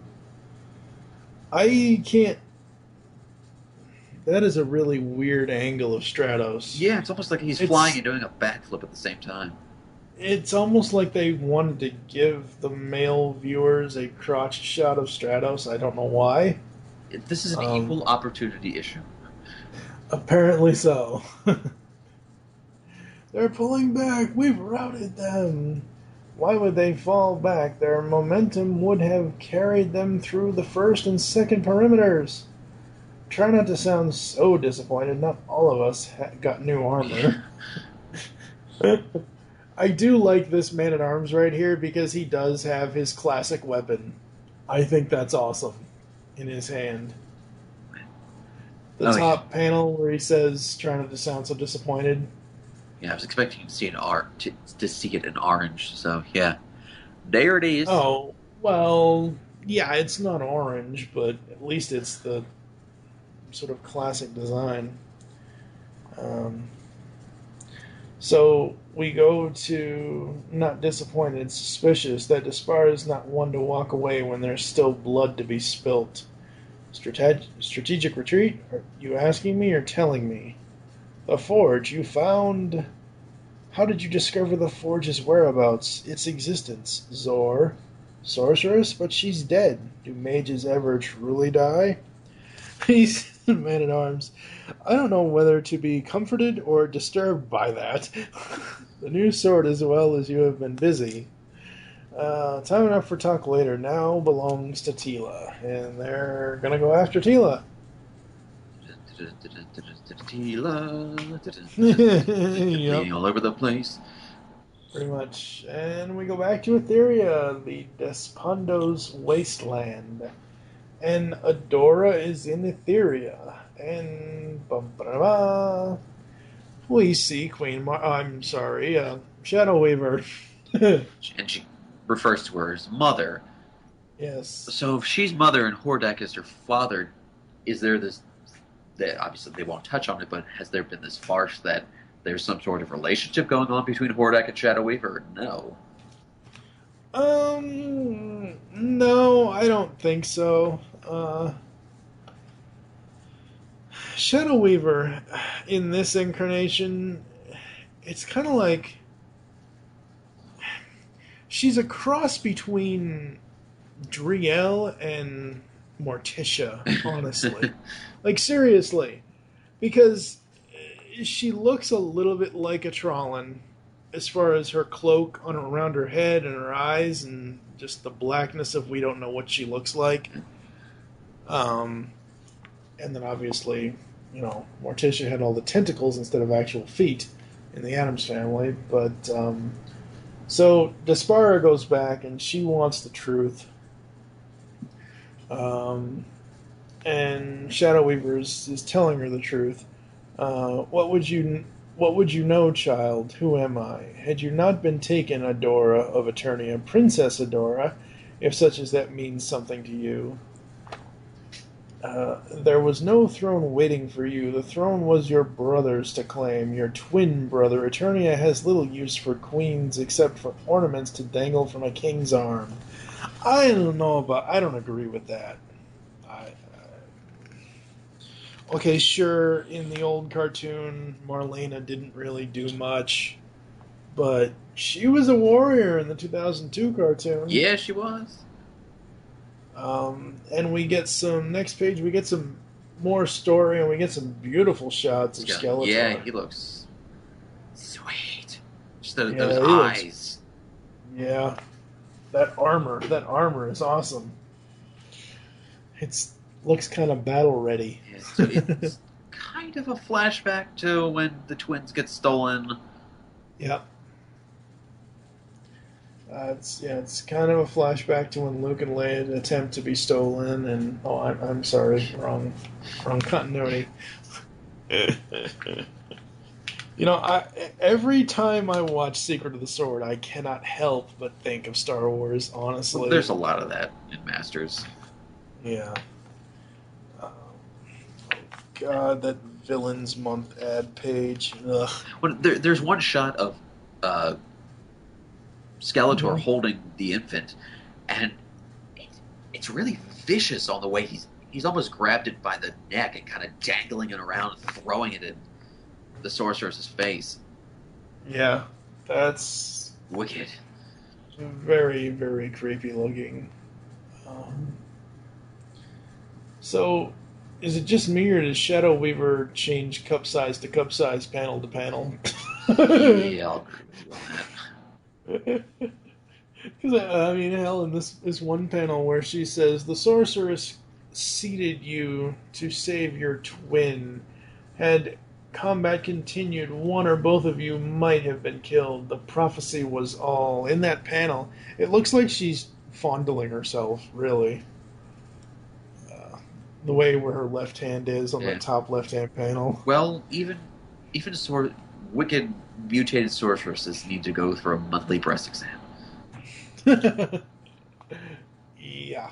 I can't... That is a really weird angle of Stratos. Yeah, it's almost like he's flying and doing a backflip at the same time. It's almost like they wanted to give the male viewers a crotch shot of Stratos. I don't know why. This is an equal opportunity issue. Apparently so. They're pulling back. We've routed them. Why would they fall back? Their momentum would have carried them through the first and second perimeters. Try not to sound so disappointed. Not all of us got new armor. I do like this Man-at-Arms right here because he does have his classic weapon. I think that's awesome in his hand. The top panel where he says, try not to sound so disappointed. Yeah, I was expecting to see to see it in orange, so yeah. There it is. Oh, well, yeah, it's not orange, but at least it's the sort of classic design. So we go to not disappointed, suspicious that Despard is not one to walk away when there's still blood to be spilt. Strategic retreat? Are you asking me or telling me? The Forge, you found... How did you discover the Forge's whereabouts, its existence? Zor. Sorceress? But she's dead. Do mages ever truly die? He's Man-at-Arms. I don't know whether to be comforted or disturbed by that. The new sword as well as you have been busy. Time enough for talk later. Now belongs to Teela. And they're gonna go after Teela. Yep. All over the place. Pretty much. And we go back to Etheria, the Despondo's wasteland. And Adora is in Etheria. And we see Shadow Weaver. And she refers to her as mother. Yes. So if she's mother and Hordak is her father, is there this... obviously they won't touch on it, but has there been this farce that there's some sort of relationship going on between Hordak and Shadow Weaver? No. No, I don't think so. Shadow Weaver, in this incarnation, it's kind of like she's a cross between Driel and Morticia, honestly. Like, seriously. Because she looks a little bit like a Trollan as far as her cloak around her head and her eyes and just the blackness of we don't know what she looks like. And then obviously, Morticia had all the tentacles instead of actual feet in the Addams family. But, so Despara goes back and she wants the truth. And Shadow Weaver is telling her the truth. What would you know, child? Who am I? Had you not been taken, Adora of Eternia, Princess Adora, if such as that means something to you? There was no throne waiting for you. The throne was your brother's to claim, your twin brother. Eternia has little use for queens except for ornaments to dangle from a king's arm. I don't agree with that. Okay, sure, in the old cartoon, Marlena didn't really do much, but she was a warrior in the 2002 cartoon. Yeah, she was. And we get next page, we get some more story, and we get some beautiful shots of Skeletor. Yeah, he looks sweet. Just those eyes. Yeah. That armor is awesome. Looks kind of battle ready. Yeah, so it's kind of a flashback to when the twins get stolen. Yep. It's kind of a flashback to when Luke and Leia attempt to be stolen, and I'm sorry, wrong continuity. Every time I watch Secret of the Sword, I cannot help but think of Star Wars. Honestly, well, there's a lot of that in Masters. Yeah. God, that Villains Month ad page. Ugh. Well, there's one shot of Skeletor holding the infant, and it's really vicious on the way he's almost grabbed it by the neck and kind of dangling it around, throwing it in the sorceress's face. Yeah, that's wicked. Very, very creepy looking. So, is it just me, or does Shadow Weaver change cup size to cup size, panel to panel? Yeah, I'll agree with you on that. Because, hell, in this one panel where she says, the sorceress seated you to save your twin. Had combat continued, one or both of you might have been killed. The prophecy was all. In that panel, it looks like she's fondling herself, really. The way where her left hand is on the top left-hand panel. Well, even wicked mutated sorceresses need to go through a monthly breast exam. Yeah.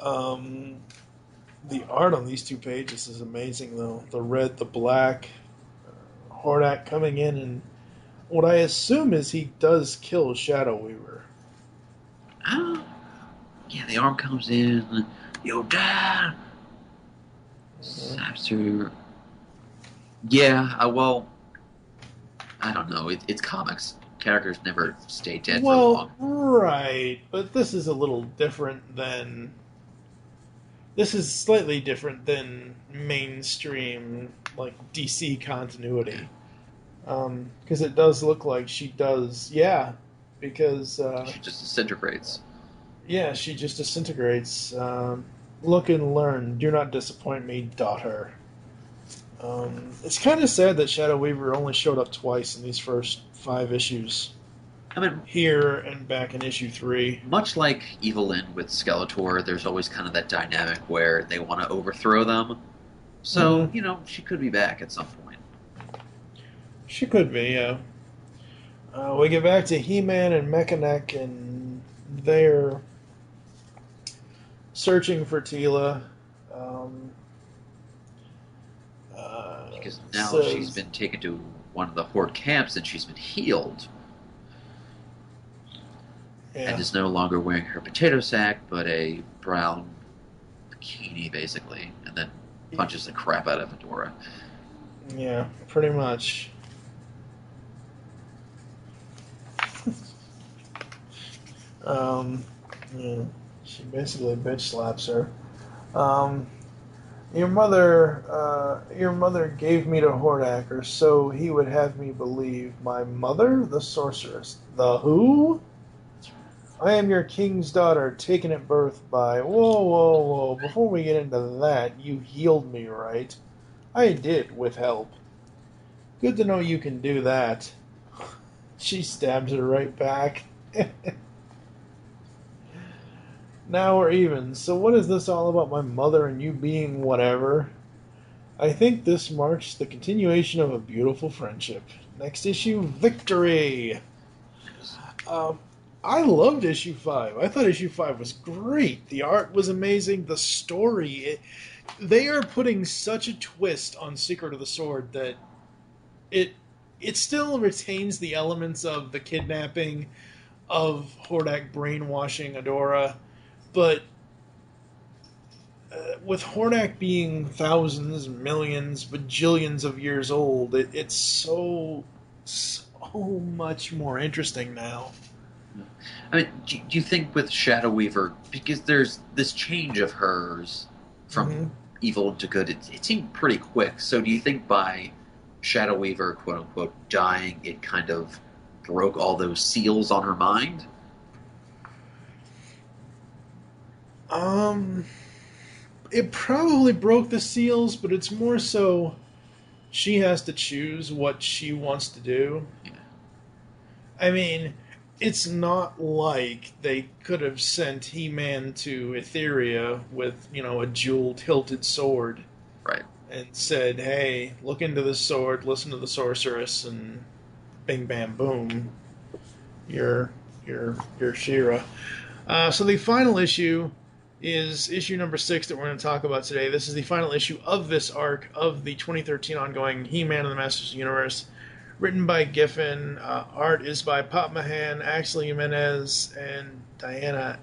The art on these two pages is amazing, though. The red, the black, Hordak coming in, and what I assume is he does kill Shadow Weaver. Yeah, the arm comes in. Yo, Dad! Snaps her. Yeah, well, I don't know. It's comics. Characters never stay dead for long. Right, but this is a little different than... This is slightly different than mainstream, like, DC continuity. Because it does look like she does, because... she just disintegrates. Yeah, she just disintegrates. Look and learn. Do not disappoint me, daughter. It's kind of sad that Shadow Weaver only showed up twice in these first 5 issues. Here and back in issue 3. Much like Evelyn with Skeletor, there's always kind of that dynamic where they want to overthrow them. So, she could be back at some point. She could be, yeah. We get back to He-Man and Mechanic, and they're searching for Teela. Because now she's been taken to one of the Horde camps and she's been healed. Yeah. And is no longer wearing her potato sack, but a brown bikini, basically. And then punches the crap out of Adora. Yeah, pretty much. Yeah, she basically bitch slaps her. Um, your mother gave me to Hordak, or so he would have me believe. My mother, the sorceress. The who? I am your king's daughter, taken at birth by... Whoa, whoa, whoa. Before we get into that, you healed me, right? I did, with help. Good to know you can do that. She stabs her right back. Now we're even. So what is this all about my mother and you being whatever? I think this marks the continuation of a beautiful friendship. Next issue, Victory! I loved issue 5. I thought issue 5 was great. The art was amazing. The story... they are putting such a twist on Secret of the Sword that it still retains the elements of the kidnapping, of Hordak brainwashing Adora, but with Hordak being thousands, millions, bajillions of years old, it's so much more interesting now. I mean, do you think with Shadow Weaver, because there's this change of hers from evil to good, it seemed pretty quick. So do you think by Shadow Weaver, quote unquote, dying, it kind of broke all those seals on her mind? It probably broke the seals, but it's more so she has to choose what she wants to do. Yeah. I mean, it's not like they could have sent He-Man to Etheria with, a jeweled, hilted sword. Right. And said, hey, look into this sword, listen to the sorceress, and bing, bam, boom. You're She-Ra. So the final issue is issue number 6 that we're going to talk about today. This is the final issue of this arc of the 2013 ongoing He-Man and the Masters of the Universe. Written by Giffen. Art is by Pop Mahan, Axel Jimenez, and Diana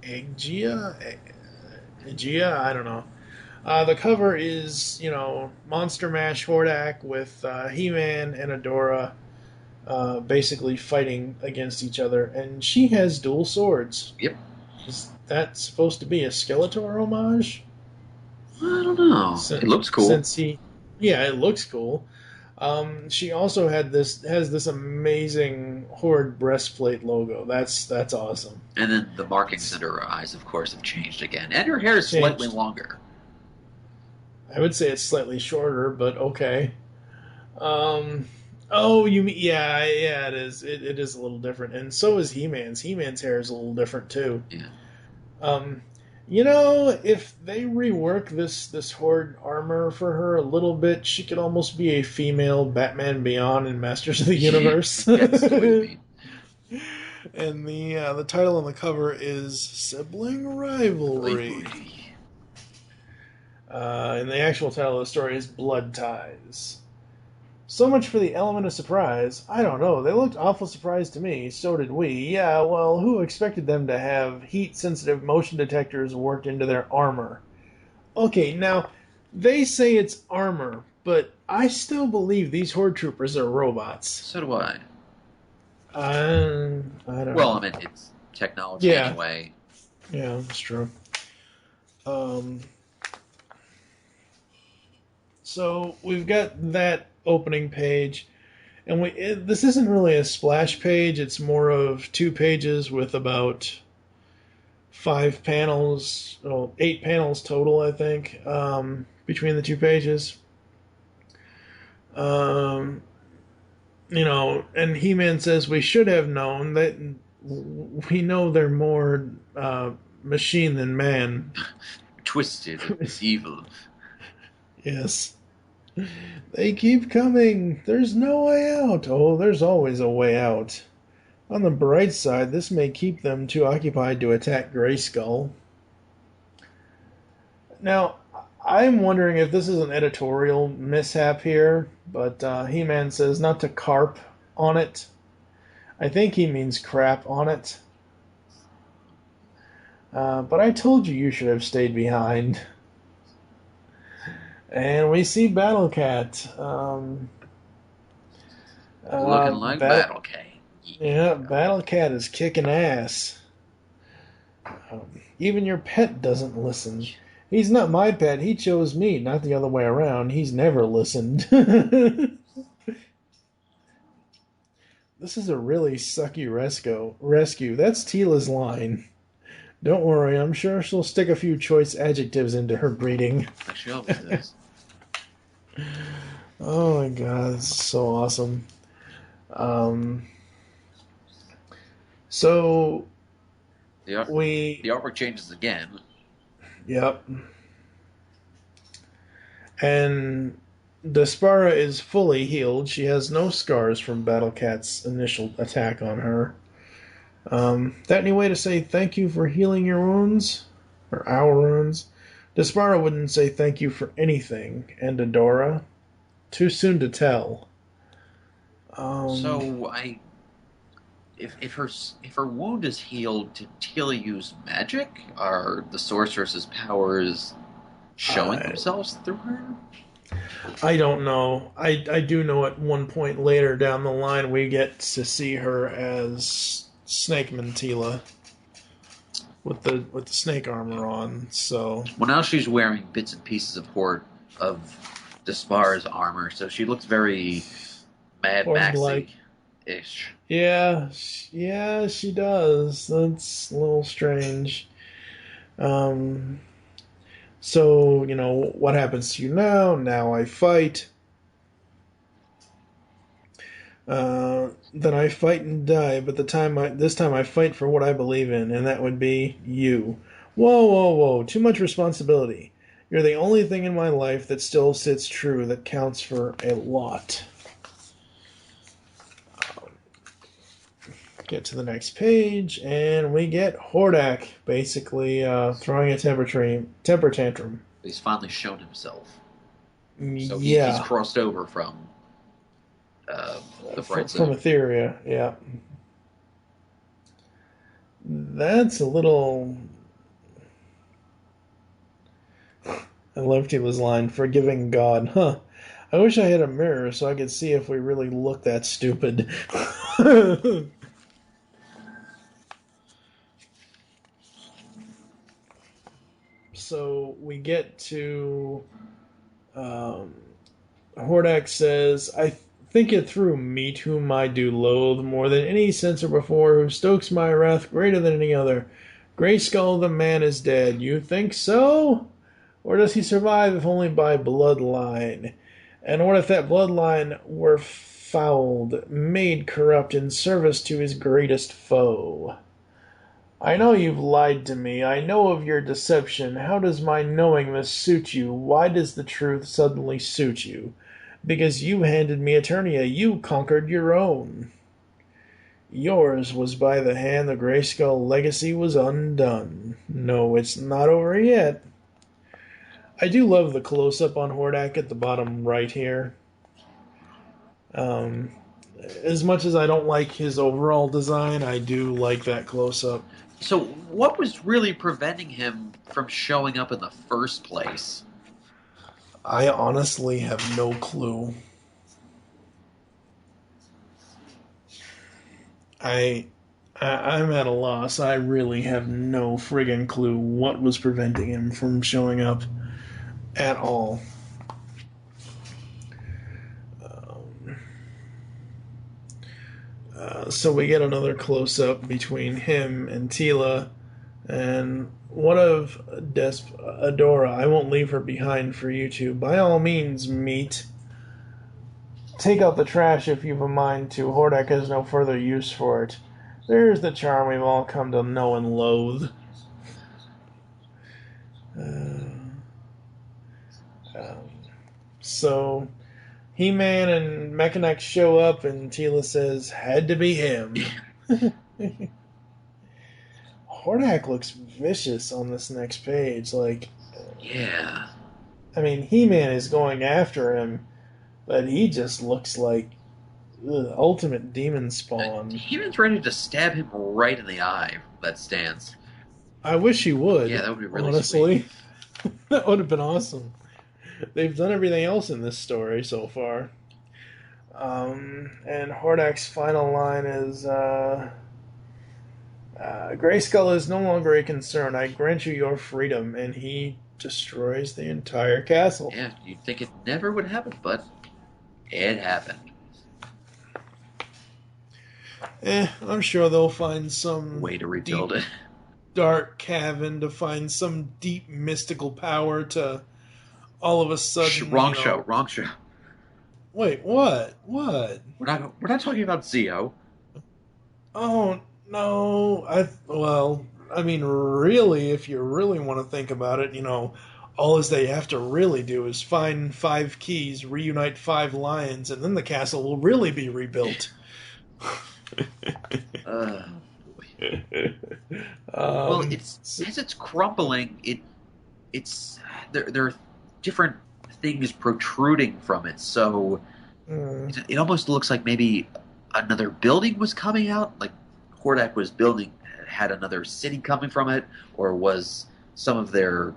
Eggia? I don't know. The cover is, Monster Mash Hordak with He-Man and Adora basically fighting against each other. And she has dual swords. Yep. Is that supposed to be a Skeletor homage? I don't know. It looks cool. It looks cool. She also has this amazing Horde breastplate logo. That's awesome. And then the markings under her eyes, of course, have changed again. And her hair is slightly longer. I would say it's slightly shorter, but okay. Oh, you mean yeah, it is. It is a little different, and so is He-Man's. He-Man's hair is a little different too. Yeah. If they rework this Horde armor for her a little bit, she could almost be a female Batman Beyond in Masters of the Universe. Yes, what you mean. And the title on the cover is Sibling Rivalry. And the actual title of the story is Blood Ties. So much for the element of surprise. I don't know. They looked awful surprised to me. So did we. Yeah, well, who expected them to have heat-sensitive motion detectors worked into their armor? Okay, now, they say it's armor, but I still believe these Horde Troopers are robots. So do I. I don't know. Well, I mean, it's technology anyway. Yeah, that's true. So we've got that opening page, and this isn't really a splash page. It's more of 2 pages with about 5 panels, 8 panels total, I think, between the 2 pages. And He-Man says we should have known that we know they're more machine than man. Twisted, evil. Yes. They keep coming. There's no way out. Oh, there's always a way out. On the bright side, this may keep them too occupied to attack Grayskull. Now, I'm wondering if this is an editorial mishap here, but He-Man says not to carp on it. I think he means crap on it. But I told you should have stayed behind. And we see Battle Cat. Looking like Battle Cat. Yeah, Battle Cat is kicking ass. Even your pet doesn't listen. He's not my pet. He chose me, not the other way around. He's never listened. This is a really sucky rescue. That's Tila's line. Don't worry, I'm sure she'll stick a few choice adjectives into her greeting. She always does. Oh my god, it's so awesome. So the artwork changes again. Yep. And Despara is fully healed. She has no scars from Battle Cat's initial attack on her. That any way to say thank you for healing your wounds? Or our wounds? Despara wouldn't say thank you for anything. And Adora? Too soon to tell. If her wound is healed, did Tila use magic? Are the sorceress's powers showing themselves through her? I don't know. I do know at one point later down the line we get to see her as Snake Mantila with the snake armor on. So well, now she's wearing bits and pieces of Despara's armor, so she looks very Mad Maxy-ish. Yeah, she does. That's a little strange. So, what happens to you now? Now I fight. Then I fight and die, but this time I fight for what I believe in, and that would be you. Whoa, too much responsibility. You're the only thing in my life that still sits true, that counts for a lot. Get to the next page, and we get Hordak basically throwing a temper tantrum. He's finally shown himself. So yeah. He's crossed over from the bright side. From Etheria, yeah. That's a little... I love Tila's line, forgiving God. Huh. I wish I had a mirror so I could see if we really look that stupid. So we get to Hordak says, I think it through, meet whom I do loathe more than any censor before, who stokes my wrath greater than any other. Grayskull the man is dead. You think so? Or does he survive if only by bloodline? And what if that bloodline were fouled, made corrupt in service to his greatest foe? I know you've lied to me. I know of your deception. How does my knowing this suit you? Why does the truth suddenly suit you? Because you handed me Eternia. You conquered your own. Yours was by the hand the Grayskull legacy was undone. No, it's not over yet. I do love the close-up on Hordak at the bottom right here. As much as I don't like his overall design, I do like that close-up. So what was really preventing him from showing up in the first place? I honestly have no clue. I'm at a loss. I really have no friggin' clue what was preventing him from showing up at all. So we get another close-up between him and Tila, and what of Adora? I won't leave her behind for you two. By all means, meet. Take out the trash if you've a mind to. Hordak has no further use for it. There's the charm we've all come to know and loathe. So He-Man and Mechanic show up, and Tila says, had to be him. Hordak looks vicious on this next page. Yeah. I mean, He-Man is going after him, but he just looks like the ultimate demon spawn. He-Man's ready to stab him right in the eye from that stance. I wish he would. Yeah, that would be really honestly. That would have been awesome. They've done everything else in this story so far. And Hordak's final line is, Grayskull is no longer a concern. I grant you your freedom. And he destroys the entire castle. Yeah, you'd think it never would happen, but it happened. I'm sure they'll find some way to rebuild it. Dark cavern to find some deep mystical power to all of a sudden. Wrong show. Wait, what? What? We're not talking about Zeo. Oh no! Well, I mean, really, if you really want to think about it, all they have to really do is find 5 keys, reunite 5 lions, and then the castle will really be rebuilt. Well, as it's crumbling, there are different things protruding from it, so it almost looks like maybe another building was coming out, like Hordak was building, had another city coming from it, or was some of their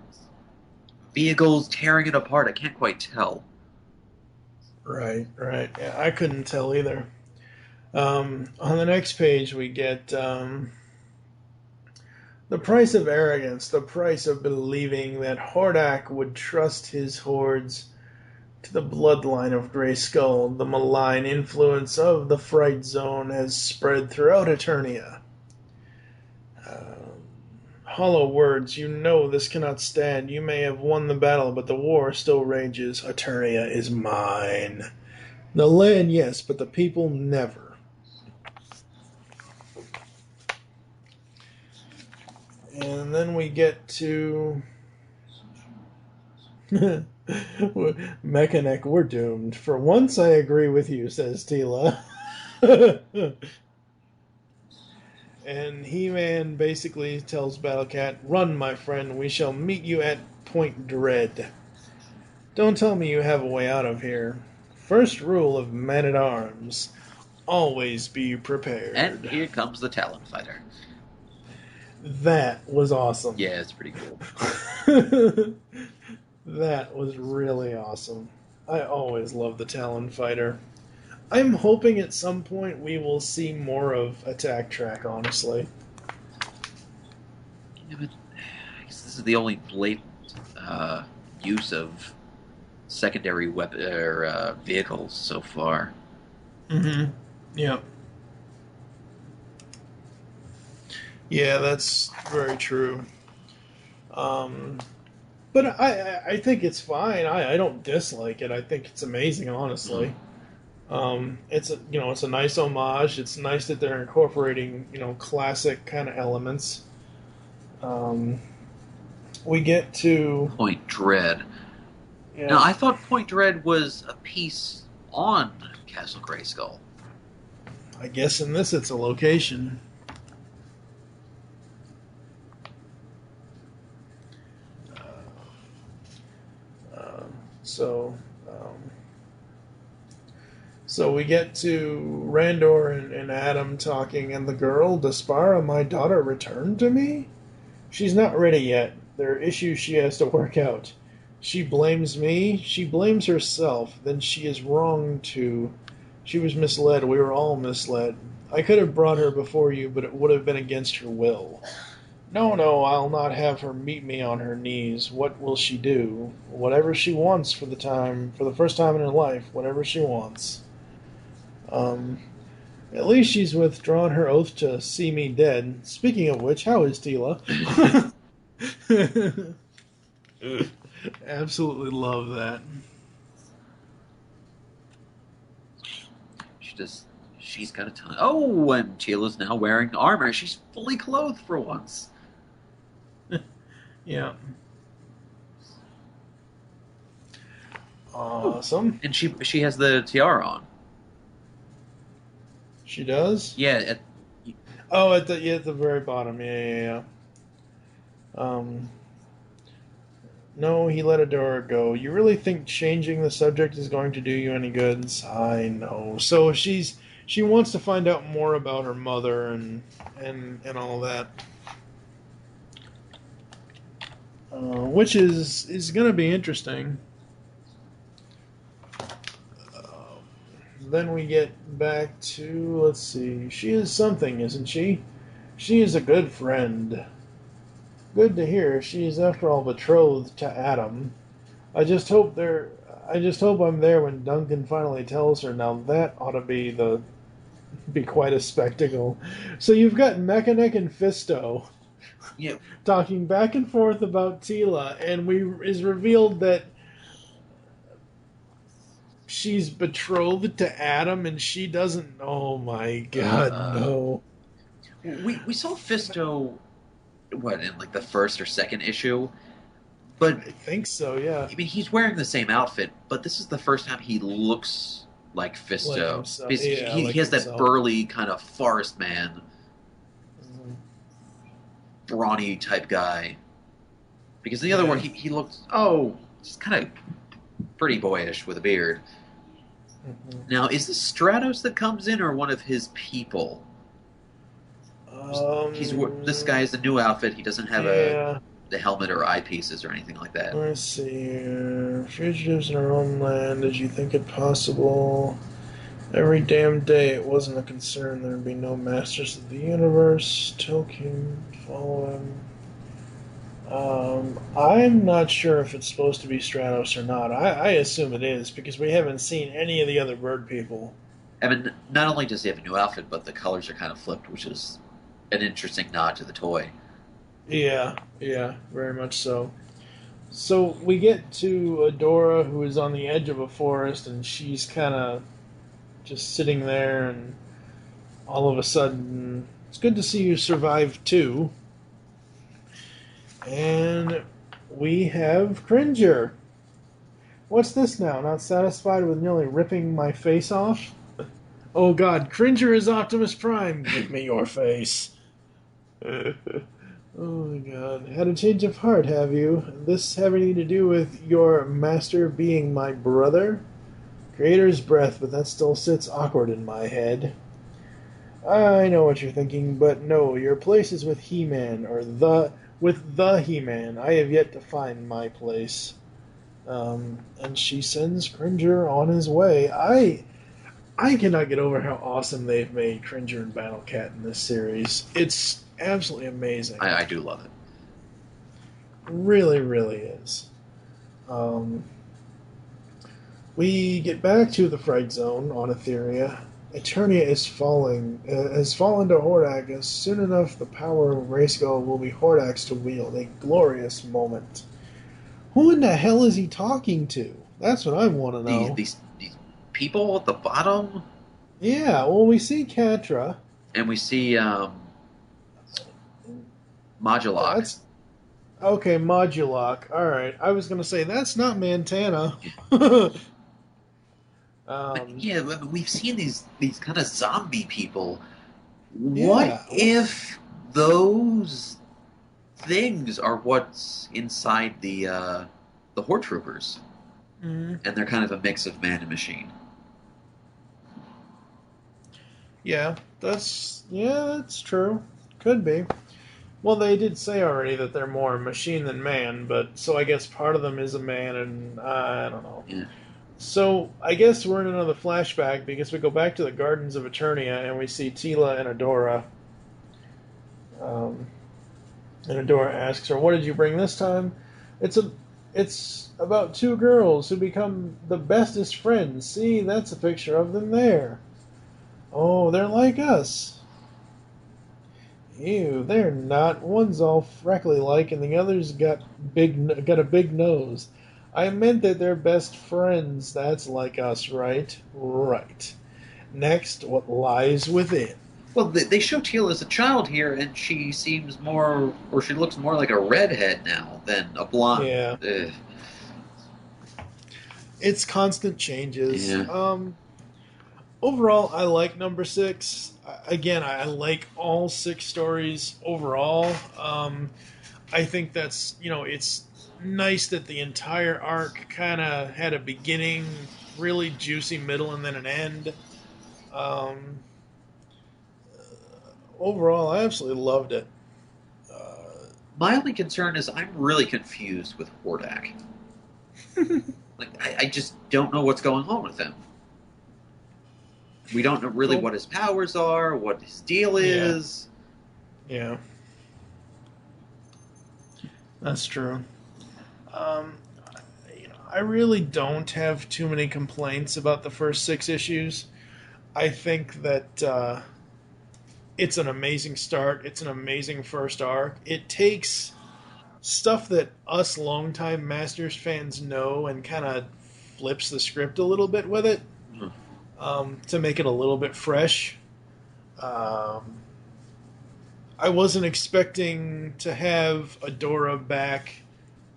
vehicles tearing it apart. I can't quite tell. Right. Yeah, I couldn't tell either. On the next page, we get the price of arrogance, the price of believing that Hordak would trust his hordes to the bloodline of Grayskull. The malign influence of the Fright Zone has spread throughout Eternia. Hollow words, this cannot stand. You may have won the battle, but the war still rages. Eternia is mine. The land, yes, but the people, never. And then we get to Mechanic, we're doomed. For once I agree with you, says Tila. And He-Man basically tells Battlecat, run, my friend, we shall meet you at Point Dread. Don't tell me you have a way out of here. First rule of men-at-arms, always be prepared. And here comes the Talon Fighter. That was awesome. Yeah, it's pretty cool. That was really awesome. I always love the Talon Fighter. I'm hoping at some point we will see more of Attack Track, honestly. Yeah, but I guess this is the only blatant use of secondary weapon or vehicles so far. Mm-hmm. Yeah. Yeah, that's very true. But I think it's fine. I don't dislike it. I think it's amazing, honestly. It's a nice homage. It's nice that they're incorporating classic kind of elements. We get to Point Dread. Yeah. Now, I thought Point Dread was a piece on Castle Grayskull. I guess in this it's a location. So we get to Randor and Adam talking, and the girl, Despara, my daughter, returned to me? She's not ready yet. There are issues she has to work out. She blames me. She blames herself. Then she is wrong too. She was misled. We were all misled. I could have brought her before you, but it would have been against her will. No, I'll not have her meet me on her knees. What will she do? Whatever she wants for the first time in her life, whatever she wants. At least she's withdrawn her oath to see me dead. Speaking of which, how is Tila? Absolutely love that. She's got a ton. Oh, and Tila's now wearing armor. She's fully clothed for once. Yeah. Awesome. And she has the tiara on. She does? Yeah. At the very bottom. Yeah. No, he let Adora go. You really think changing the subject is going to do you any good? I know. So she wants to find out more about her mother and all that. Which is going to be interesting. then we get back to, let's see, she is something, isn't she? She is a good friend. Good to hear. She is, after all, betrothed to Adam. I just hope I'm there when Duncan finally tells her. Now that ought to be quite a spectacle. So you've got Mechanic and Fisto talking back and forth about Tila, and is revealed that she's betrothed to Adam, and she doesn't. Oh my God, no! We saw Fisto, in like the first or second issue, but I think so. Yeah. I mean, he's wearing the same outfit, but this is the first time he looks like Fisto. Like he has that burly kind of forest man, brawny type guy. Because the other one, he looks just kind of pretty boyish with a beard. Now, is this Stratos that comes in, or one of his people? This guy has a new outfit. He doesn't have the helmet or eyepieces or anything like that. Let's see. Fugitives in our own land. Did you think it possible? Every damn day it wasn't a concern. There'd be no masters of the universe. Tolkien, follow him. I'm not sure if it's supposed to be Stratos or not. I assume it is, because we haven't seen any of the other bird people. I mean, not only does he have a new outfit, but the colors are kind of flipped, which is an interesting nod to the toy. Yeah, very much so. So we get to Adora, who is on the edge of a forest, and she's kind of just sitting there, and all of a sudden, it's good to see you survive too. And we have Cringer. What's this now? Not satisfied with nearly ripping my face off? Oh God, Cringer is Optimus Prime. Give me your face. Oh my God. Had a change of heart, have you? This having to do with your master being my brother? Creator's breath, but that still sits awkward in my head. I know what you're thinking, but no, your place is with He-Man, or with the He-Man. I have yet to find my place. And she sends Cringer on his way. I cannot get over how awesome they've made Cringer and Battle Cat in this series. It's absolutely amazing. I do love it. Really, really is. We get back to the Fright Zone on Etheria. Eternia has fallen to Hordak. Soon enough, the power of Grayskull will be Hordak's to wield. A glorious moment. Who in the hell is he talking to? That's what I want to know. These people at the bottom? Yeah, well, we see Catra. And we see Modulok. Okay, Modulok. Alright, I was going to say, that's not Montana. We've seen these kind of zombie people. What if those things are what's inside the Horde Troopers? Mm-hmm. And they're kind of a mix of man and machine. Yeah, that's true. Could be. Well, they did say already that they're more machine than man, but so I guess part of them is a man, and I don't know. Yeah. So I guess we're in another flashback because we go back to the Gardens of Eternia and we see Tila and Adora. And Adora asks her, "What did you bring this time?" It's about two girls who become the bestest friends. See, that's a picture of them there. Oh, they're like us. Ew, they're not. One's all freckly like, and the other's got a big nose. I meant that they're best friends. That's like us, right? Right. Next, what lies within? Well, they show Teal as a child here, and she seems more, or she looks more like a redhead now than a blonde. Yeah. Ugh. It's constant changes. Yeah. Overall, I like number 6. Again, I like all 6 stories overall. I think that's, it's nice that the entire arc kind of had a beginning, really juicy middle, and then an end. Overall, I absolutely loved it. My only concern is I'm really confused with Hordak. I just don't know what's going on with him. We don't know really what his powers are, what his deal is. Yeah. That's true. I really don't have too many complaints about the first 6 issues. I think that it's an amazing start. It's an amazing first arc. It takes stuff that us longtime Masters fans know and kind of flips the script a little bit with it to make it a little bit fresh. I wasn't expecting to have Adora back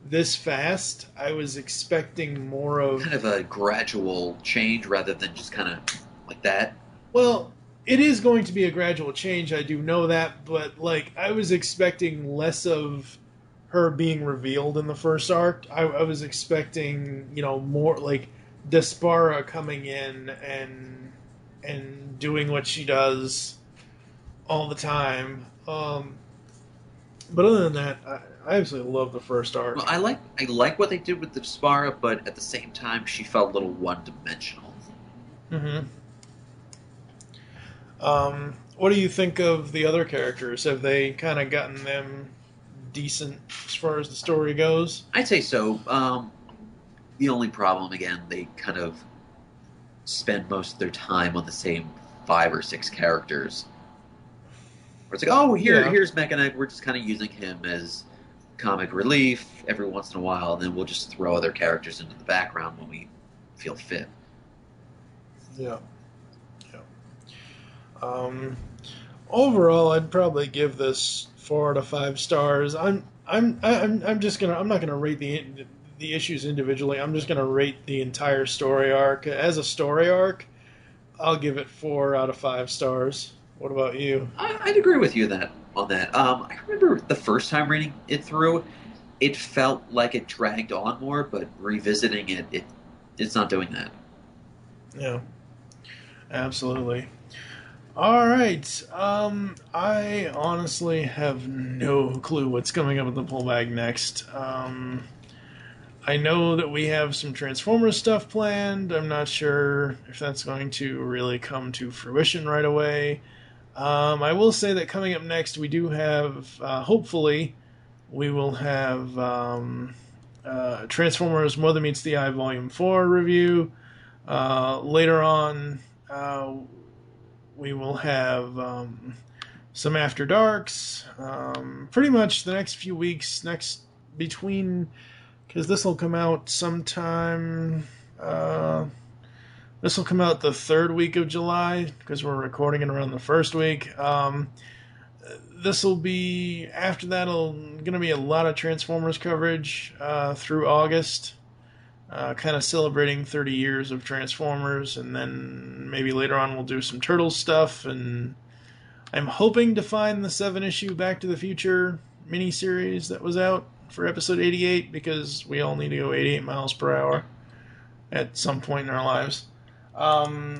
this fast. I was expecting more of... Kind of a gradual change rather than just kind of like that. Well, it is going to be a gradual change, I do know that, but like I was expecting less of her being revealed in the first arc. I was expecting, more like Despara coming in and doing what she does all the time. But other than that, I absolutely love the first arc. Well, I like what they did with the Despara, but at the same time, she felt a little one-dimensional. Mm-hmm. What do you think of the other characters? Have they kind of gotten them decent as far as the story goes? I'd say so. The only problem, again, they kind of spend most of their time on the same 5 or 6 characters. Where it's like, here's Mechanic, we're just kind of using him as comic relief every once in a while, and then we'll just throw other characters into the background when we feel fit. Yeah. Overall, I'd probably give this 4 out of 5 stars. I'm not gonna rate the issues individually. I'm just gonna rate the entire story arc. As a story arc, I'll give it 4 out of 5 stars. What about you? I'd agree with you on that. I remember the first time reading it through, it felt like it dragged on more, but revisiting it's not doing that. Yeah, absolutely. All right. I honestly have no clue what's coming up with the pullback next. I know that we have some Transformers stuff planned. I'm not sure if that's going to really come to fruition right away. I will say that coming up next, we do have, hopefully, we will have Transformers Mother Meets the Eye Volume 4 review. Later on, we will have some After Darks. Pretty much the next few weeks, because this will come out sometime... This will come out the 3rd week of July, because we're recording it around the 1st week. This will be, after that, going to be a lot of Transformers coverage through August, kind of celebrating 30 years of Transformers, and then maybe later on we'll do some Turtles stuff, and I'm hoping to find the 7-issue Back to the Future miniseries that was out for episode 88, because we all need to go 88 miles per hour at some point in our lives.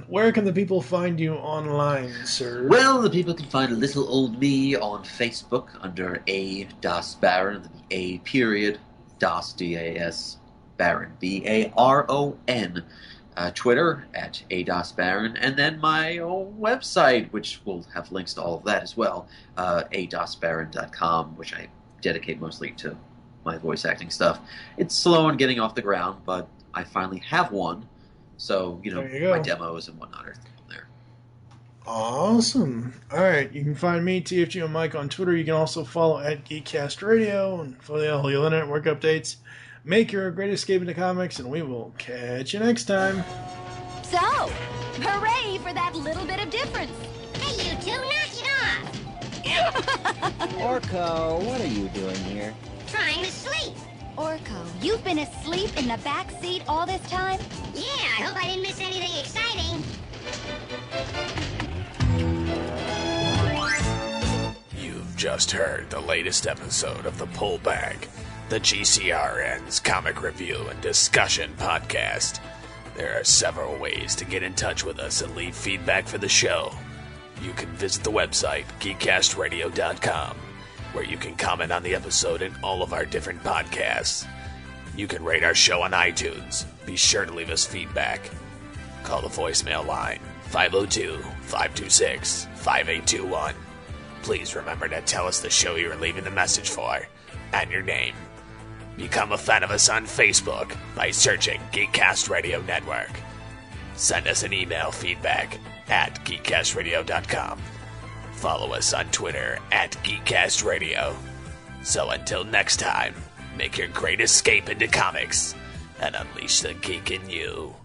Where can the people find you online, sir? Well, the people can find little old me on Facebook under A. Das Baron, the A period, Das, D-A-S, Baron, B-A-R-O-N. Twitter at A. Das Baron, and then my own website, which will have links to all of that as well, adasbaron.com, which I dedicate mostly to my voice acting stuff. It's slow in getting off the ground, but I finally have one. So, my demos and whatnot are there. Awesome. Alright, you can find me, TFG and Mike, on Twitter. You can also follow at Geekcast Radio and for all the other network updates. Make your great escape into comics, and we will catch you next time. So, hooray for that little bit of difference. Hey, you two, knock it off. Orko, what are you doing here? Trying to sleep. Orko, you've been asleep in the back seat all this time? Yeah, I hope I didn't miss anything exciting. You've just heard the latest episode of The Pullback, the GCRN's comic review and discussion podcast. There are several ways to get in touch with us and leave feedback for the show. You can visit the website, geekcastradio.com, where you can comment on the episode and all of our different podcasts. You can rate our show on iTunes. Be sure to leave us feedback. Call the voicemail line, 502-526-5821. Please remember to tell us the show you're leaving the message for, and your name. Become a fan of us on Facebook by searching Geekcast Radio Network. Send us an email feedback at geekcastradio.com. Follow us on Twitter at GeekCastRadio. So until next time, make your great escape into comics and unleash the geek in you.